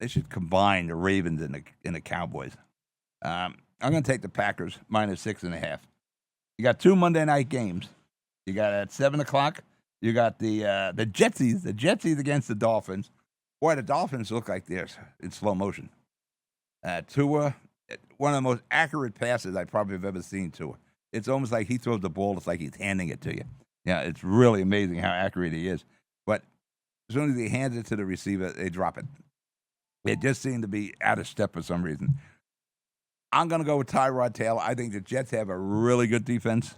They should combine the Ravens and the Cowboys. I'm going to take the Packers -6.5. You got 2 Monday night games. You got at 7:00. You got the Jetsies. The Jetsies against the Dolphins. Boy, the Dolphins look like they're in slow motion. Tua, one of the most accurate passes I probably have ever seen. Tua. It's almost like he throws the ball. It's like he's handing it to you. Yeah, it's really amazing how accurate he is. But as soon as he hands it to the receiver, they drop it. It just seemed to be out of step for some reason. I'm going to go with Tyrod Taylor. I think the Jets have a really good defense.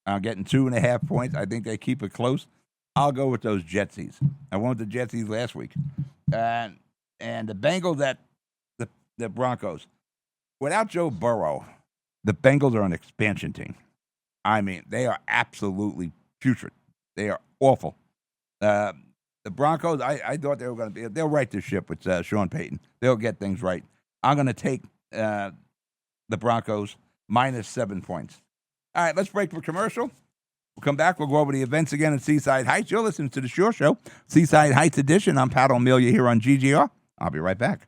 I'm getting 2.5 points. I think they keep it close. I'll go with those Jetsies. I went with the Jetsies last week. And the Bengals at the Broncos. Without Joe Burrow, the Bengals are an expansion team. I mean, they are absolutely putrid. They are awful. The Broncos, I thought they were going to be, they'll right the ship with Sean Payton. They'll get things right. I'm going to take the Broncos -7 points. All right, let's break for commercial. We'll come back. We'll go over the events again at Seaside Heights. You're listening to The Shore Show, Seaside Heights edition. I'm Pat O'Melia here on GGR. I'll be right back.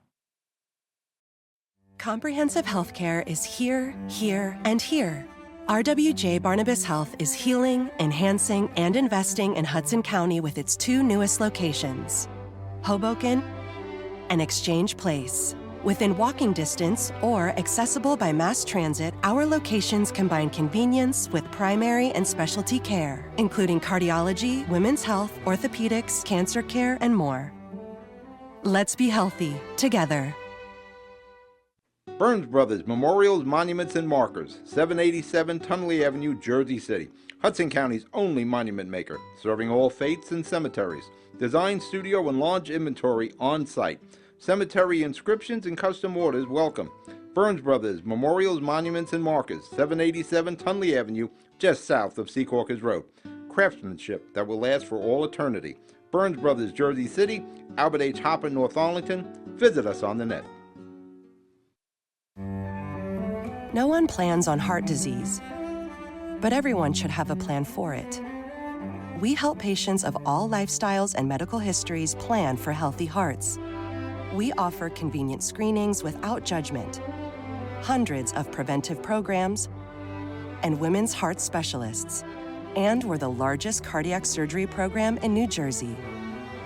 Comprehensive healthcare is here, here, and here. RWJ Barnabas Health is healing, enhancing, and investing in Hudson County with its two newest locations, Hoboken and Exchange Place. Within walking distance or accessible by mass transit, our locations combine convenience with primary and specialty care, including cardiology, women's health, orthopedics, cancer care, and more. Let's be healthy together. Burns Brothers Memorials, Monuments, and Markers, 787 Tunley Avenue, Jersey City. Hudson County's only monument maker, serving all faiths and cemeteries. Design studio and large inventory on site. Cemetery inscriptions and custom orders welcome. Burns Brothers Memorials, Monuments, and Markers, 787 Tunley Avenue, just south of Secaucus Road. Craftsmanship that will last for all eternity. Burns Brothers, Jersey City, Albert H. Hopper, North Arlington. Visit us on the net. No one plans on heart disease, but everyone should have a plan for it. We help patients of all lifestyles and medical histories plan for healthy hearts. We offer convenient screenings without judgment, hundreds of preventive programs, and women's heart specialists. And we're the largest cardiac surgery program in New Jersey.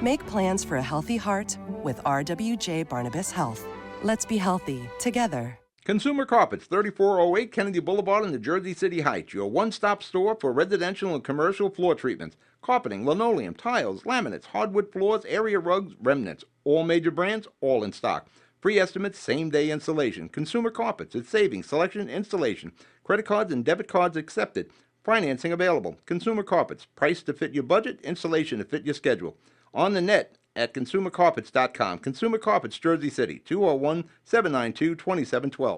Make plans for a healthy heart with RWJ Barnabas Health. Let's be healthy together. Consumer Carpets, 3408 Kennedy Boulevard in the Jersey City Heights, your one-stop store for residential and commercial floor treatments, carpeting, linoleum, tiles, laminates, hardwood floors, area rugs, remnants, all major brands, all in stock. Free estimates, same-day installation. Consumer Carpets, it's savings, selection, installation. Credit cards and debit cards accepted. Financing available. Consumer Carpets, price to fit your budget, installation to fit your schedule. On the net at consumercarpets.com. Consumer Carpets, Jersey City, 201-792-2712.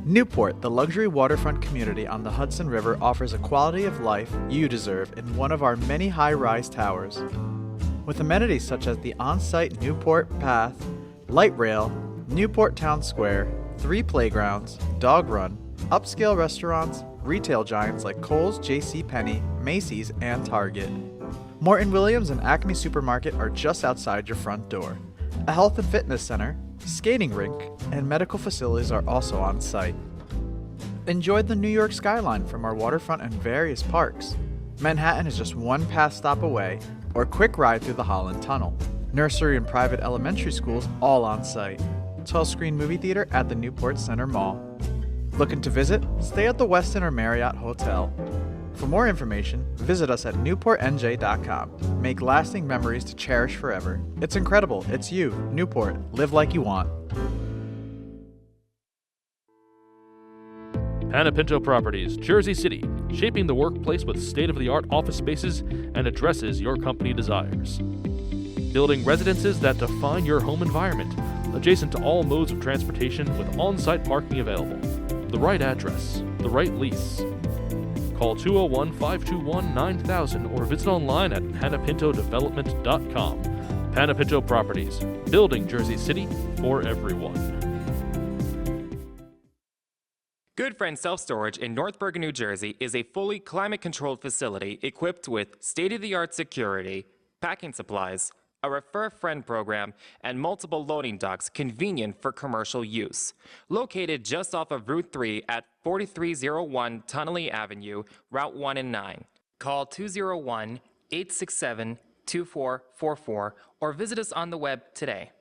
Newport, the luxury waterfront community on the Hudson River, offers a quality of life you deserve in one of our many high-rise towers. With amenities such as the on-site Newport Path, light rail, Newport Town Square, 3 playgrounds, dog run, upscale restaurants, retail giants like Kohl's, JCPenney, Macy's, and Target. Morton Williams and Acme Supermarket are just outside your front door. A health and fitness center, skating rink, and medical facilities are also on site. Enjoy the New York skyline from our waterfront and various parks. Manhattan is just one path stop away, or a quick ride through the Holland Tunnel. Nursery and private elementary schools all on site. 12-screen movie theater at the Newport Center Mall. Looking to visit? Stay at the Westin or Marriott Hotel. For more information, visit us at newportnj.com. Make lasting memories to cherish forever. It's incredible. It's you, Newport. Live like you want. Panapinto Properties, Jersey City, shaping the workplace with state-of-the-art office spaces and addresses your company desires. Building residences that define your home environment, adjacent to all modes of transportation with on-site parking available. The right address, the right lease. Call 201-521-9000 or visit online at panapintodevelopment.com. Panapinto Properties, building Jersey City for everyone. Good Friend Self-Storage in North Bergen, New Jersey is a fully climate-controlled facility equipped with state-of-the-art security, packing supplies, a Refer Friend program, and multiple loading docks convenient for commercial use. Located just off of Route 3 at 4301 Tunnelly Avenue, Route 1 and 9. Call 201-867-2444 or visit us on the web today.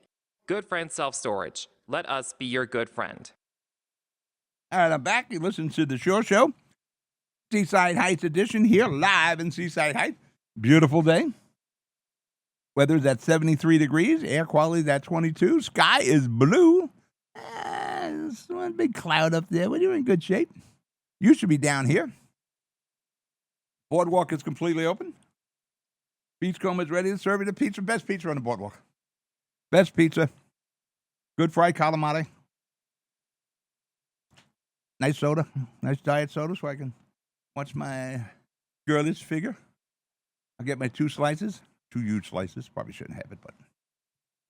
Good Friend Self-Storage. Let us be your good friend. All right, I'm back. You listen to The Shore Show, Seaside Heights edition here, live in Seaside Heights. Beautiful day. Weather's at 73 degrees. Air quality at 22. Sky is blue. There's one big cloud up there. Well, you're in good shape. You should be down here. Boardwalk is completely open. Beachcomber is ready to serve you the pizza. Best pizza on the boardwalk. Best pizza. Good fried calamari. Nice soda. Nice diet soda so I can watch my girlish figure. I'll get my 2 slices. 2 huge slices. Probably shouldn't have it, but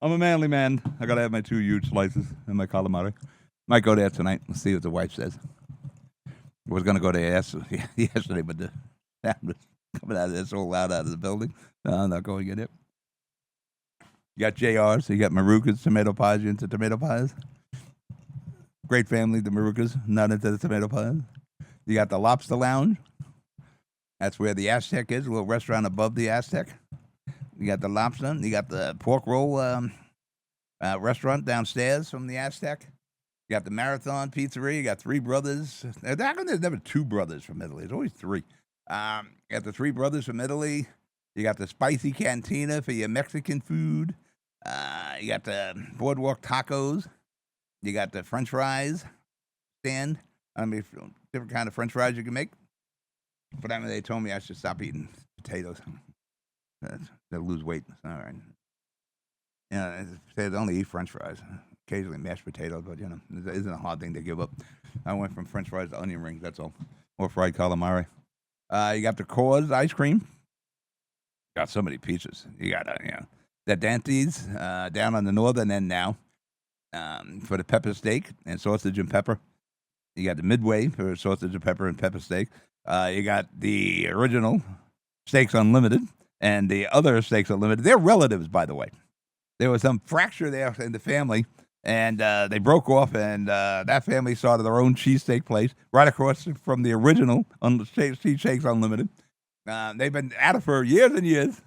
I'm a manly man. I got to have my 2 huge slices and my calamari. Might go there tonight. Let's see what the wife says. I was going to go to ask yesterday, but the sound was coming out of there so loud out of the building. No, I'm not going in it. You got JRs, you got Marukas, tomato pies. You into tomato pies? Great family, the Marukas, not into the tomato pies. You got the Lobster Lounge. That's where the Aztec is, a little restaurant above the Aztec. You got the lobster. You got the pork roll restaurant downstairs from the Aztec. You got the Marathon Pizzeria. You got Three Brothers. How come there's never two brothers from Italy? There's always three. You got the Three Brothers from Italy. You got the Spicy Cantina for your Mexican food. You got the Boardwalk Tacos. You got the French fries stand. I mean, different kind of French fries you can make. But I mean, they told me I should stop eating potatoes. They'll lose weight. All right. Yeah, they only eat French fries. Occasionally mashed potatoes, but, you know, it isn't a hard thing to give up. I went from French fries to onion rings, that's all. Or fried calamari. You got the Coors ice cream. Got so many pizzas. You got, the Dante's down on the northern end now for the pepper steak and sausage and pepper. You got the Midway for sausage and pepper steak. You got the original Steaks Unlimited and the other Steaks Unlimited. They're relatives, by the way. There was some fracture there in the family, and they broke off, and that family started their own cheesesteak place right across from the original Steaks Unlimited. They've been at it for years and years.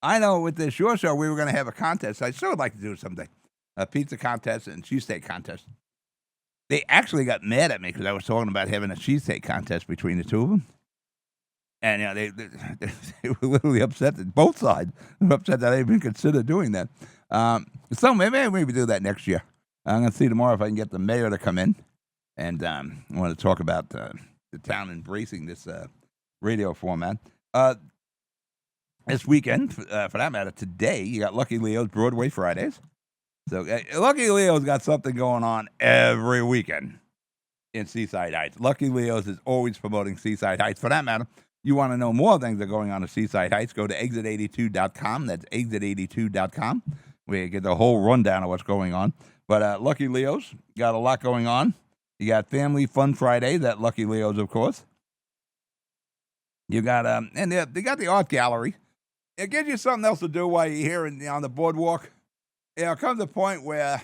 I know with the Shore Show, we were going to have a contest. I still would like to do it someday. A pizza contest and cheesesteak contest. They actually got mad at me because I was talking about having a cheesesteak contest between the two of them. And, they were literally upset that both sides were upset that I even considered doing that. So maybe we do that next year. I'm going to see tomorrow if I can get the mayor to come in. And I want to talk about the town embracing this radio format. This weekend, for that matter, today, you got Lucky Leo's Broadway Fridays. So Lucky Leo's got something going on every weekend in Seaside Heights. Lucky Leo's is always promoting Seaside Heights. For that matter, you want to know more things that are going on at Seaside Heights, go to exit82.com. That's exit82.com, where you get the whole rundown of what's going on. But Lucky Leo's got a lot going on. You got Family Fun Fridays at Lucky Leo's, of course. You got and they got the art gallery. It gives you something else to do while you're here on the boardwalk. It comes a point where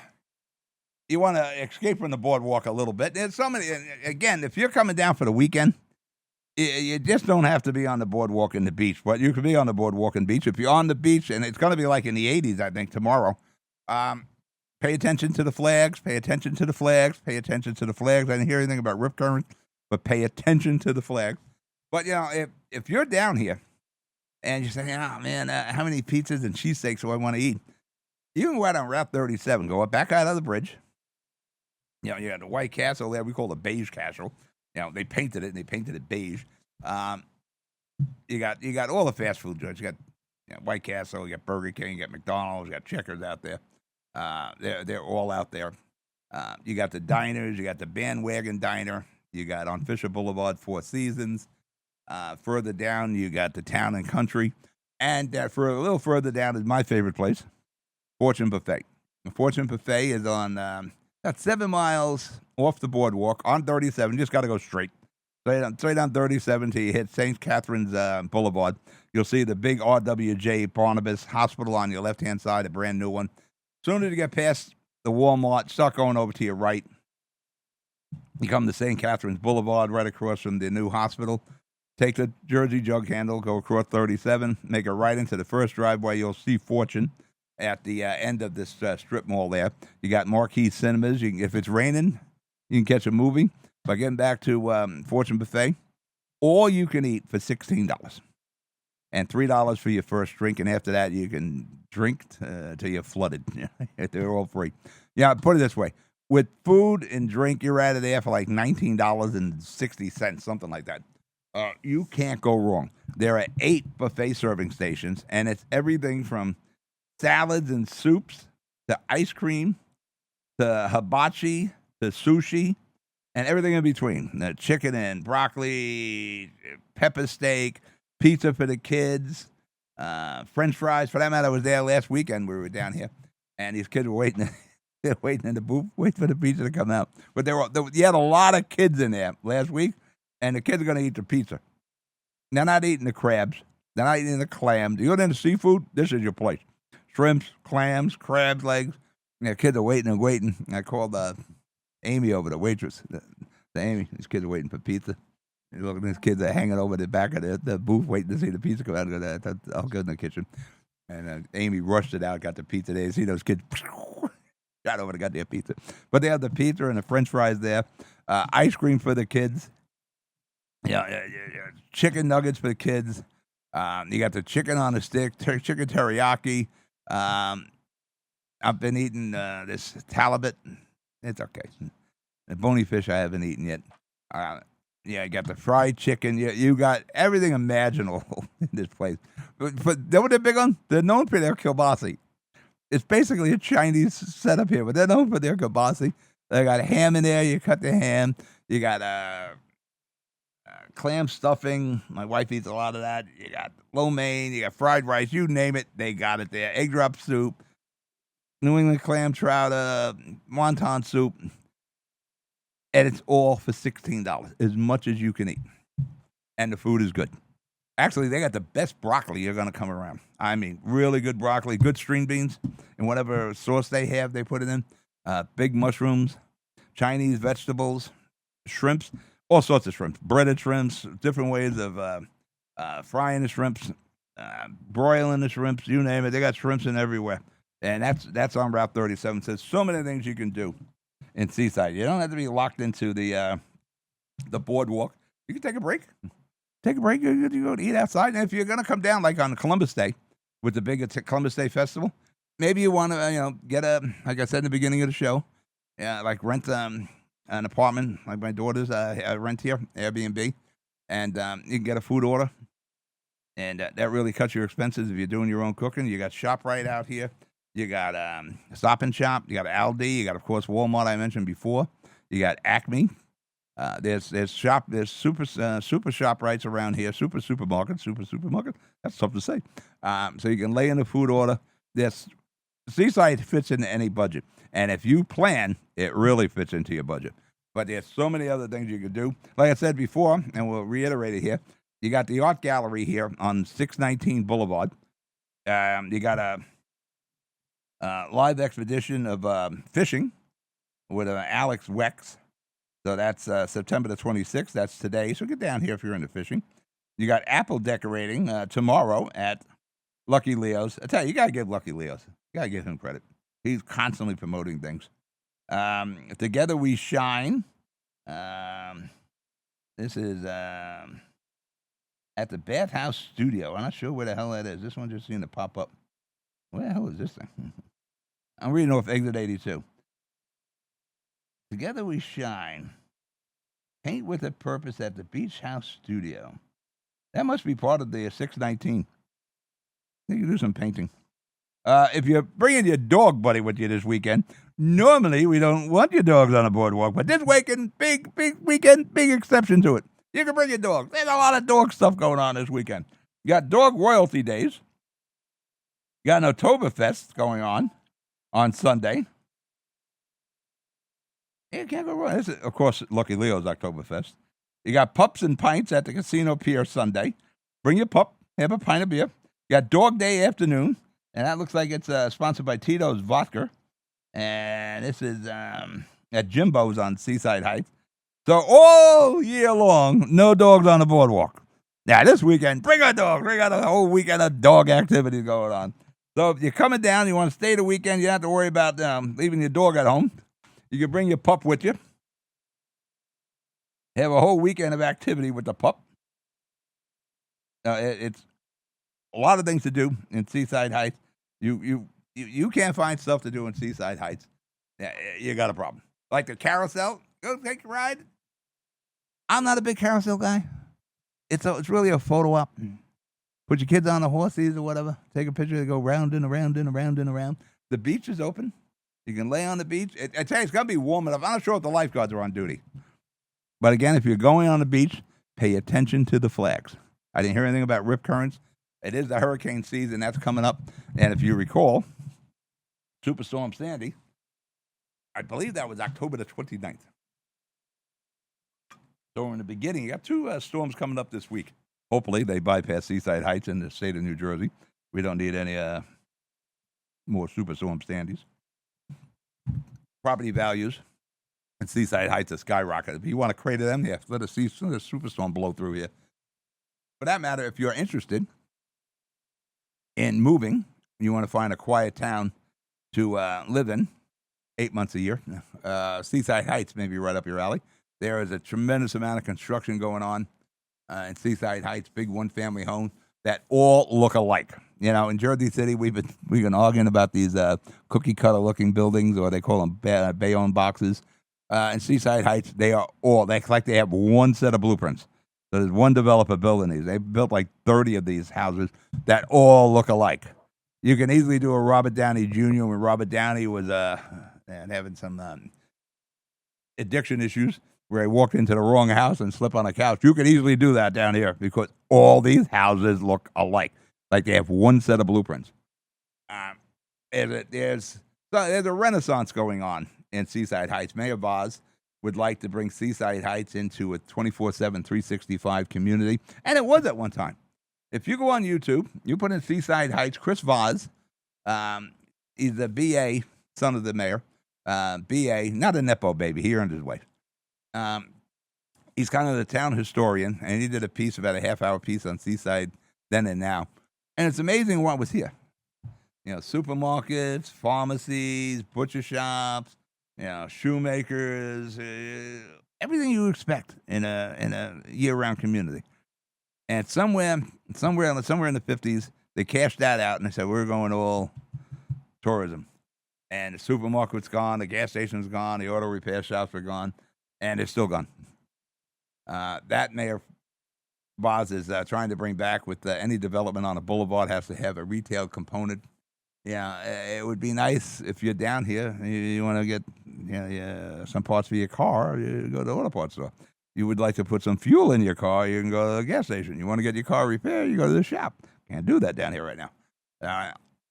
you want to escape from the boardwalk a little bit. There's so many. Again, if you're coming down for the weekend, you just don't have to be on the boardwalk and the beach. But you can be on the boardwalk and beach. If you're on the beach, and it's going to be like in the 80s, I think, tomorrow, pay attention to the flags. Pay attention to the flags. Pay attention to the flags. I didn't hear anything about rip current, but pay attention to the flags. But, if you're down here and you say, oh, man, how many pizzas and cheesesteaks do I want to eat? You can go out on Route 37, go back out of the bridge. You got the White Castle there. We call it the Beige Castle. They painted it, and they painted it beige. You got all the fast food joints. You got White Castle, you got Burger King, you got McDonald's, you got Checkers out there. They're all out there. You got the diners, you got the Bandwagon Diner, you got on Fisher Boulevard, Four Seasons. Further down, you got the Town and Country. And for a little further down is my favorite place, Fortune Buffet. The Fortune Buffet is on about 7 miles off the boardwalk on 37. You just got to go straight on 37 till you hit St. Catherine's Boulevard. You'll see the big RWJ Barnabas Hospital on your left-hand side, a brand new one. As soon as you get past the Walmart, start going over to your right. You come to St. Catherine's Boulevard, right across from the new hospital. Take the Jersey Jug Handle, go across 37, make a right into the first driveway. You'll see Fortune at the end of this strip mall there. You got Marquee Cinemas. If it's raining, you can catch a movie. By getting back to Fortune Buffet, all you can eat for $16. And $3 for your first drink. And after that, you can drink till you're flooded. They're all free. Yeah, put it this way. With food and drink, you're out of there for like $19.60, something like that. You can't go wrong. There are 8 buffet serving stations, and it's everything from salads and soups to ice cream to hibachi to sushi and everything in between. Chicken and broccoli, pepper steak, pizza for the kids, French fries. For that matter, I was there last weekend. We were down here, and these kids were waiting. They're waiting in the booth, waiting for the pizza to come out. But you had a lot of kids in there last week. and the kids are going to eat the pizza. They're not eating the crabs. They're not eating the clams. You go into seafood, this is your place. Shrimps, clams, crab legs. The kids are waiting and waiting. I called Amy over, the waitress. The Amy, these kids are waiting for pizza. You look at these kids are hanging over the back of the booth waiting to see the pizza come out. I'll go in the kitchen. And Amy rushed it out, got the pizza there. You see those kids got over to got their pizza. But they have the pizza and the French fries there. Ice cream for the kids. Yeah. Chicken nuggets for the kids. You got the chicken on a stick, chicken teriyaki. I've been eating this halibut. It's okay. The bony fish I haven't eaten yet. You got the fried chicken. You got everything imaginable in this place. But you know what they're big on? They're known for their kielbasa. It's basically a Chinese setup here, but they're known for their kielbasa. They got ham in there. You cut the ham. You got clam stuffing. My wife eats a lot of that. You got lo mein. You got fried rice. You name it, they got it there. Egg drop soup. New England clam chowder. Wonton soup. And it's all for $16, as much as you can eat. And the food is good. Actually, they got the best broccoli you're going to come around. I mean, really good broccoli, good string beans, and whatever sauce they have, they put it in. Big mushrooms, Chinese vegetables, shrimps, all sorts of shrimps, breaded shrimps, different ways of frying the shrimps, broiling the shrimps, you name it. They got shrimps in everywhere. And that's on Route 37. So there's so many things you can do in Seaside. You don't have to be locked into the boardwalk. You can take a break. Take a break. You go to eat outside. And if you're going to come down, like on Columbus Day, with the big Columbus Day Festival, maybe you want to, get like I said in the beginning of the show, like rent an apartment, like my daughter's rent here, Airbnb, and you can get a food order, and that really cuts your expenses if you're doing your own cooking. You got ShopRite out here. You got Stop and Shop. You got Aldi. You got, of course, Walmart. I mentioned before. You got Acme. There's super ShopRites around here. Super supermarket. That's tough to say. So you can lay in a food order. Seaside fits into any budget, and if you plan, it really fits into your budget. But there's so many other things you can do. Like I said before, and we'll reiterate it here. You got the art gallery here on 619 Boulevard. You got a live expedition of fishing with Alex Wex. So that's September the 26th. That's today. So get down here if you're into fishing. You got apple decorating tomorrow at Lucky Leo's. I tell you, you got to give Lucky Leo's. You got to give him credit. He's constantly promoting things. Together We Shine. This is at the Bathhouse Studio. I'm not sure where the hell that is. This one just seemed to pop up. Where the hell is this thing? I'm reading off Exit 82. Together We Shine. Paint with a Purpose at the Beach House Studio. That must be part of the 619. You can do some painting. If you're bringing your dog buddy with you this weekend, normally we don't want your dogs on a boardwalk, but this weekend, big weekend, big exception to it. You can bring your dog. There's a lot of dog stuff going on this weekend. You got Dog Royalty Days. You got an Oktoberfest going on Sunday. You can't go wrong. This is, of course, Lucky Leo's Oktoberfest. You got Pups and Pints at the Casino Pier Sunday. Bring your pup, have a pint of beer. You got Dog Day Afternoon, and that looks like it's sponsored by Tito's Vodka. And this is at Jimbo's on Seaside Heights. So all year long, no dogs on the boardwalk. Now, this weekend, bring a dog. We got a whole weekend of dog activities going on. So if you're coming down, you want to stay the weekend, you don't have to worry about leaving your dog at home. You can bring your pup with you. Have a whole weekend of activity with the pup. It's a lot of things to do in Seaside Heights. You can't find stuff to do in Seaside Heights. You got a problem. Like the carousel, go take a ride. I'm not a big carousel guy. It's really a photo op. Put your kids on the horses or whatever. Take a picture. They go round and around and around and around. The beach is open. You can lay on the beach. I tell you, it's going to be warm enough. I'm not sure if the lifeguards are on duty. But again, if you're going on the beach, pay attention to the flags. I didn't hear anything about rip currents. It is the hurricane season. That's coming up. And if you recall, Superstorm Sandy, I believe that was October the 29th. So in the beginning, you got two storms coming up this week. Hopefully, they bypass Seaside Heights in the state of New Jersey. We don't need any more superstorm standees. Property values in Seaside Heights are skyrocketed. If you want to crater them, yeah, let a superstorm blow through here. For that matter, if you're interested in moving, you want to find a quiet town to live in 8 months a year, Seaside Heights may be right up your alley. There is a tremendous amount of construction going on in Seaside Heights, big one-family homes that all look alike. You know, in Jersey City, we've been arguing about these cookie-cutter-looking buildings, or they call them Bayonne boxes. In Seaside Heights, they it's like they have one set of blueprints. So there's one developer building these. They built like 30 of these houses that all look alike. You can easily do a Robert Downey Jr. when Robert Downey was having some addiction issues, where he walked into the wrong house and slipped on a couch. You can easily do that down here because all these houses look alike, like they have one set of blueprints. There's a renaissance going on in Seaside Heights. Mayor Vaz would like to bring Seaside Heights into a 24/7, 365 community, and it was at one time. If you go on YouTube, you put in Seaside Heights, Chris Vaz, he's the BA, son of the mayor, BA, not a Nepo baby, he earned his way. He's kind of the town historian, and he did a piece, about a half-hour piece on Seaside then and now. And it's amazing what was here. You know, supermarkets, pharmacies, butcher shops, you know, shoemakers, everything you expect in a year-round community. And somewhere in the 50s, they cashed that out, and they said, we're going all tourism. And the supermarket's gone, the gas station's gone, the auto repair shops are gone, and it's still gone. That Mayor Vaz is trying to bring back with any development on a boulevard has to have a retail component. Yeah, it would be nice if you're down here, you want to get some parts for your car, you go to the auto parts store. You would like to put some fuel in your car, you can go to the gas station. You want to get your car repaired, you go to the shop. Can't do that down here right now.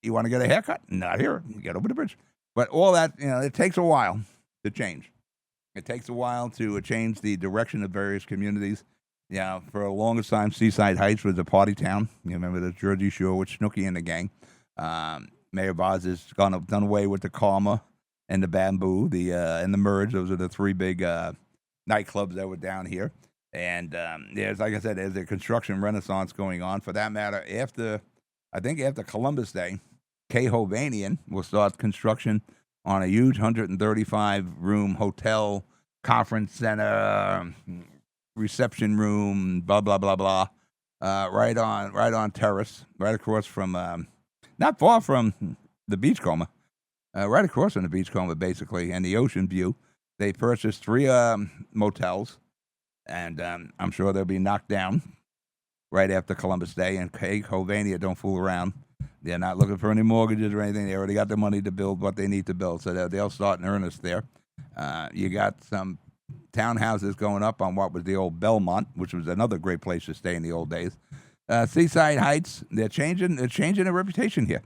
You want to get a haircut? Not here. You get over the bridge. But all that, it takes a while to change. It takes a while to change the direction of various communities. Yeah, for the longest time, Seaside Heights was a party town. You remember the Jersey Shore with Snooki and the gang. Mayor Vaz has done away with the Karma and the Bamboo, and the Merge. Those are the three big nightclubs that were down here. And there's, like I said, there's a construction renaissance going on. For that matter, after Columbus Day, K. Hovanian will start construction on a huge 135-room hotel, conference center, reception room, blah, blah, blah, blah, right on Terrace, right across from, not far from the Beachcomber, right across from the Beachcomber, basically, and the ocean view. They purchased 3 motels, and I'm sure they'll be knocked down right after Columbus Day. And K. Hovania don't fool around. They're not looking for any mortgages or anything. They already got the money to build what they need to build, so they'll start in earnest there. You got some townhouses going up on what was the old Belmont, which was another great place to stay in the old days. Seaside Heights, they're changing the reputation here.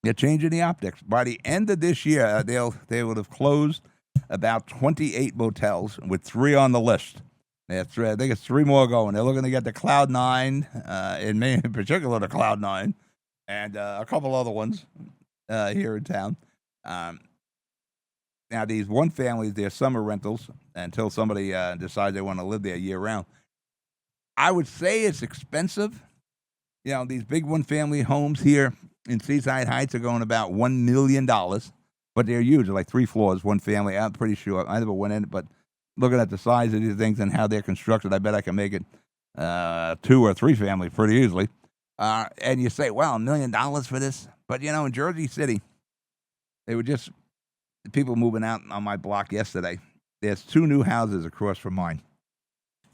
They're changing the optics. By the end of this year, they would have closed about 28 motels with 3 on the list. I think it's 3 more going. They're looking to get the Cloud 9, in particular the Cloud 9, and a couple other ones here in town. Now, these one families, they're summer rentals until somebody decides they want to live there year-round. I would say it's expensive. These big one-family homes here in Seaside Heights are going about $1 million, but they're huge. They're like 3 floors, one family. I'm pretty sure. I never went in, but looking at the size of these things and how they're constructed, I bet I can make it 2 or 3 family pretty easily. And you say, well, $1 million for this? But, in Jersey City, they were just people moving out on my block yesterday. There's 2 new houses across from mine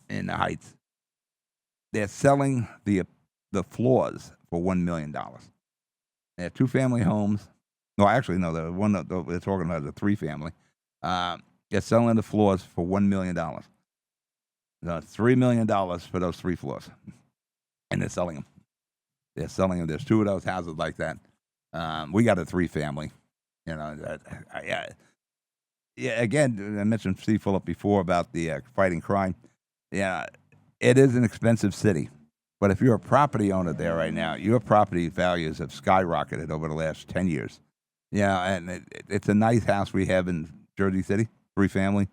in the Heights. They're selling the floors for $1 million. They're 2-family homes. No, actually, no. The one that they're talking about is a 3-family. They're selling the floors for $1 million. So $3 million for those 3 floors. And they're selling them. There's 2 of those houses like that. We got a 3-family. Yeah, again, I mentioned Steve Phillip before about the fighting crime. Yeah, it is an expensive city. But if you're a property owner there right now, your property values have skyrocketed over the last 10 years. Yeah, and it's a nice house we have in Jersey City, 3-family.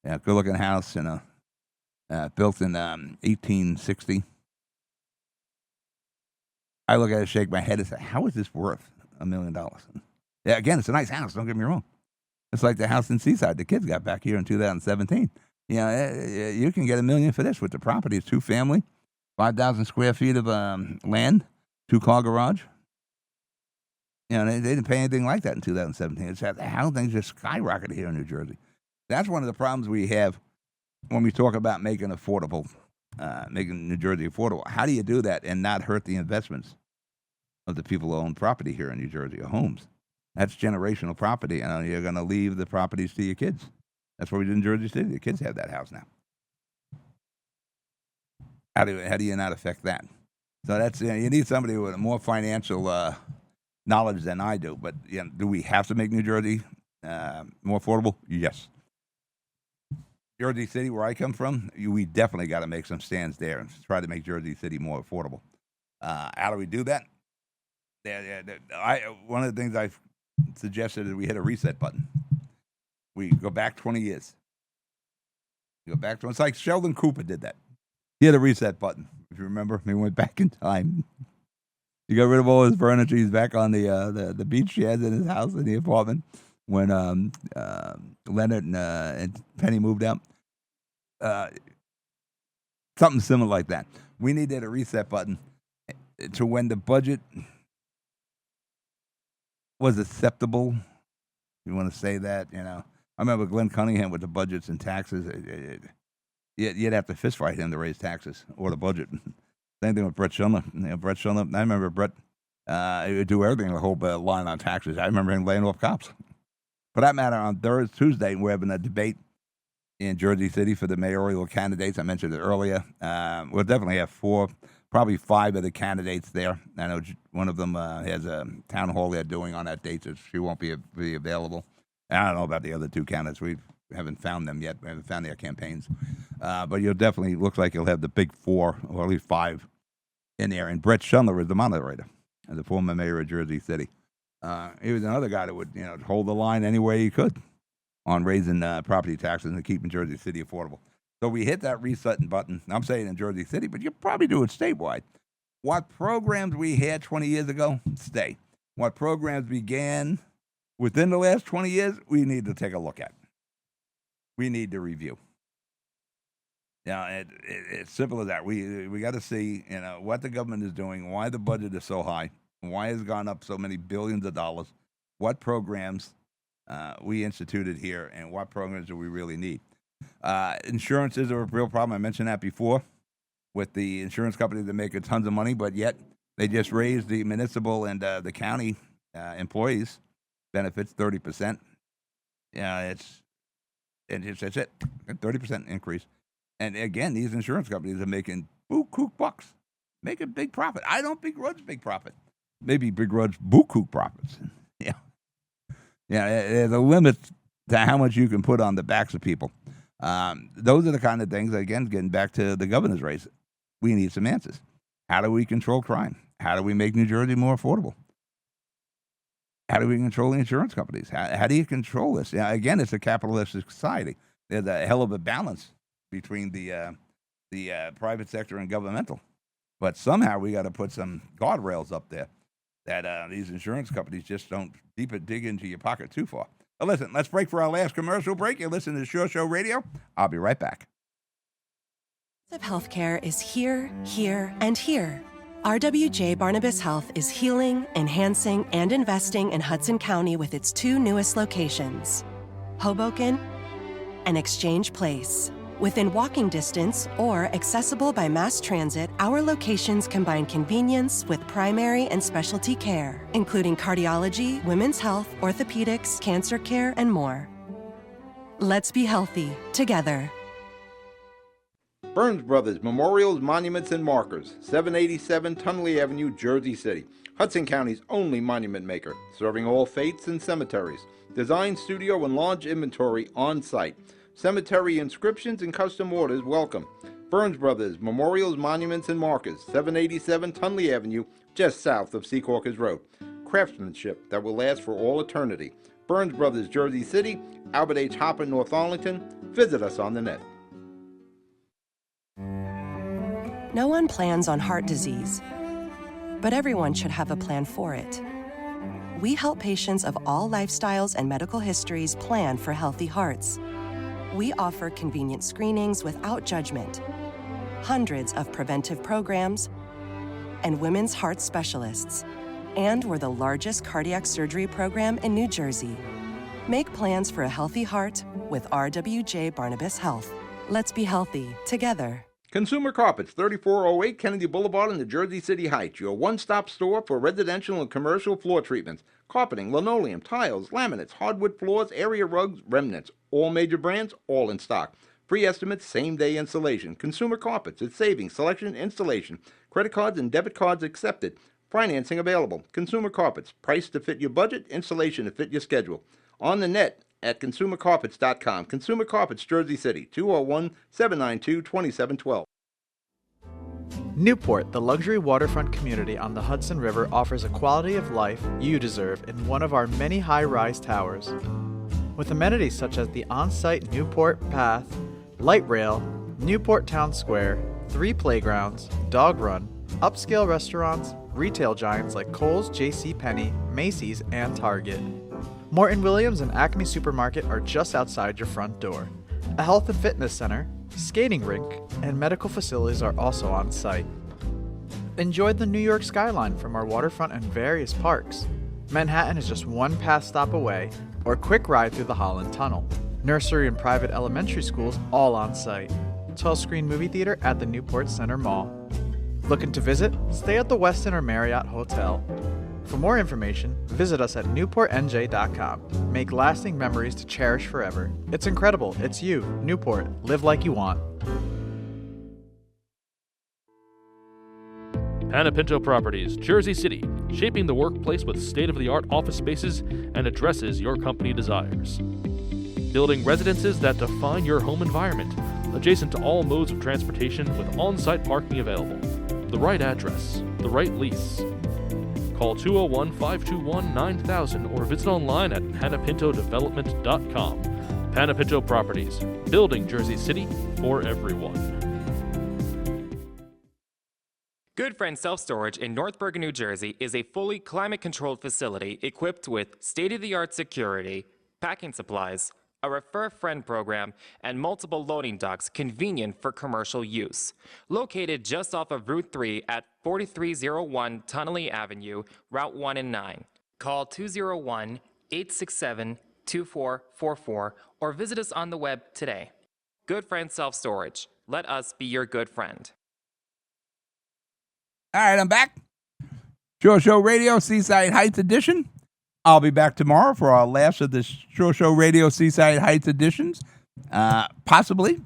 Yeah, good-looking house, built in 1860. I look at it, shake my head, and say, how is this worth $1 million? Yeah, again, it's a nice house, don't get me wrong. It's like the house in Seaside the kids got back here in 2017. You can get $1 million for this with the property. It's 2-family, 5,000 square feet of land, 2-car garage. They didn't pay anything like that in 2017. It's how things just skyrocketed here in New Jersey. That's one of the problems we have when we talk about making New Jersey affordable. How do you do that and not hurt the investments of the people who own property here in New Jersey, or homes? That's generational property, and you're going to leave the properties to your kids. That's what we did in Jersey City. The kids have that house now. How do you not affect that? So that's you need somebody with more financial knowledge than I do. But do we have to make New Jersey more affordable? Yes. Jersey City, where I come from, we definitely got to make some stands there and try to make Jersey City more affordable. How do we do that? One of the things I've suggested is we hit a reset button. We go back 20 years. It's like Sheldon Cooper did that. He had a reset button. If you remember, he went back in time. He got rid of all his furniture. He's back on the beach sheds in his house, in the apartment, when Leonard and Penny moved out. Something similar like that. We needed a reset button to when the budget was acceptable. You want to say that, I remember Glenn Cunningham with the budgets and taxes. You'd have to fist fight him to raise taxes or the budget. Same thing with Brett Schindler. Brett Schindler, I remember Brett he would do everything, the whole line on taxes. I remember him laying off cops. For that matter, on Tuesday, we're having a debate in Jersey City for the mayoral candidates. I mentioned it earlier. We'll definitely have 4, probably 5 of the candidates there. I know one of them has a town hall they're doing on that date, so she won't be available. I don't know about the other 2 candidates. We haven't found them yet. We haven't found their campaigns. But you'll definitely, looks like you'll have the big 4, or at least 5 in there. And Brett Schindler is the moderator, the former mayor of Jersey City. He was another guy that would, hold the line any way he could on raising property taxes and keeping Jersey City affordable. So we hit that reset button. I'm saying in Jersey City, but you probably do it statewide. What programs we had 20 years ago, stay. What programs began within the last 20 years, we need to take a look at. We need to review. It's simple as that. We got to see, what the government is doing, why the budget is so high, why it's gone up so many billions of dollars, what programs we instituted here, and what programs do we really need. Insurance is a real problem. I mentioned that before with the insurance companies that make tons of money, but yet they just raised the municipal and the county employees' benefits 30%. That's it, a 30% increase. And again, these insurance companies are making buku bucks, making big profit. I don't begrudge big profit. Maybe begrudge buku profits. Yeah, there's a limit to how much you can put on the backs of people. Those are the kind of things, again, getting back to the governor's race, we need some answers. How do we control crime? How do we make New Jersey more affordable? How do we control the insurance companies? How do you control this? Again, it's a capitalistic society. There's a hell of a balance between the private sector and governmental. But somehow we got to put some guardrails up there that these insurance companies just don't dig into your pocket too far. But listen, let's break for our last commercial break. You're listening to Shore Show Radio. I'll be right back. Healthcare is here, here, and here. RWJ Barnabas Health is healing, enhancing, and investing in Hudson County with its 2 newest locations, Hoboken and Exchange Place. Within walking distance or accessible by mass transit, our locations combine convenience with primary and specialty care, including cardiology, women's health, orthopedics, cancer care, and more. Let's be healthy together. Burns Brothers Memorials, Monuments, and Markers, 787 Tunley Avenue, Jersey City. Hudson County's only monument maker, serving all faiths and cemeteries. Design studio and large inventory on site. Cemetery inscriptions and custom orders welcome. Burns Brothers Memorials, Monuments, and Markers, 787 Tunley Avenue, just south of Secaucus Road. Craftsmanship that will last for all eternity. Burns Brothers, Jersey City, Albert H. Hopper, North Arlington. Visit us on the net. No one plans on heart disease, but everyone should have a plan for it. We help patients of all lifestyles and medical histories plan for healthy hearts. We offer convenient screenings without judgment, hundreds of preventive programs, and women's heart specialists. And we're the largest cardiac surgery program in New Jersey. Make plans for a healthy heart with RWJ Barnabas Health. Let's be healthy together. Consumer Carpets, 3408 Kennedy Boulevard in the Jersey City Heights. Your one-stop store for residential and commercial floor treatments. Carpeting, linoleum, tiles, laminates, hardwood floors, area rugs, remnants. All major brands, all in stock. Free estimates, same-day installation. Consumer Carpets, it's savings, selection, installation. Credit cards and debit cards accepted. Financing available. Consumer Carpets, price to fit your budget, installation to fit your schedule. On the net at consumercarpets.com. Consumer Carpets, Jersey City, 201-792-2712. Newport, the luxury waterfront community on the Hudson River, offers a quality of life you deserve in one of our many high-rise towers. With amenities such as the on-site Newport Path, light rail, Newport Town Square, 3 playgrounds, dog run, upscale restaurants, retail giants like Kohl's, JCPenney, Macy's, and Target. Morton Williams and Acme Supermarket are just outside your front door. A health and fitness center, skating rink, and medical facilities are also on site. Enjoy the New York skyline from our waterfront and various parks. Manhattan is just one pass stop away, or a quick ride through the Holland Tunnel. Nursery and private elementary schools all on site. 12-screen movie theater at the Newport Center Mall. Looking to visit? Stay at the Westin or Marriott Hotel. For more information, visit us at newportnj.com. Make lasting memories to cherish forever. It's incredible. It's you, Newport. Live like you want. Panapinto Properties, Jersey City, shaping the workplace with state-of-the-art office spaces and addresses your company desires. Building residences that define your home environment, adjacent to all modes of transportation with on-site parking available. The right address, the right lease. Call 201-521-9000 or visit online at panapintodevelopment.com. Panapinto Properties, building Jersey City for everyone. Good Friend Self-Storage in North Bergen, New Jersey is a fully climate-controlled facility equipped with state-of-the-art security, packing supplies, a Refer Friend program, and multiple loading docks convenient for commercial use. Located just off of Route 3 at 4301 Tunnelly Avenue, Route 1 and 9. Call 201-867-2444 or visit us on the web today. Good Friend Self-Storage. Let us be your good friend. All right, I'm back. Shore Show Radio, Seaside Heights edition. I'll be back tomorrow for our last of the Shore Show Radio Seaside Heights editions. Possibly,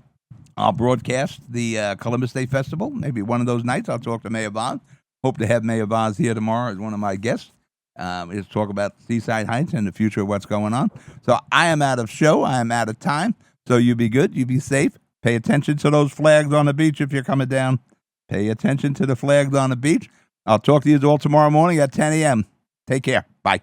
I'll broadcast the Columbus Day Festival. Maybe one of those nights I'll talk to Mayor Vaz. Hope to have Mayor Vaz here tomorrow as one of my guests. Is talk about Seaside Heights and the future of what's going on. So I am out of show. I am out of time. So you be good. You be safe. Pay attention to those flags on the beach if you're coming down. Pay attention to the flags on the beach. I'll talk to you all tomorrow morning at 10 a.m. Take care. Bye.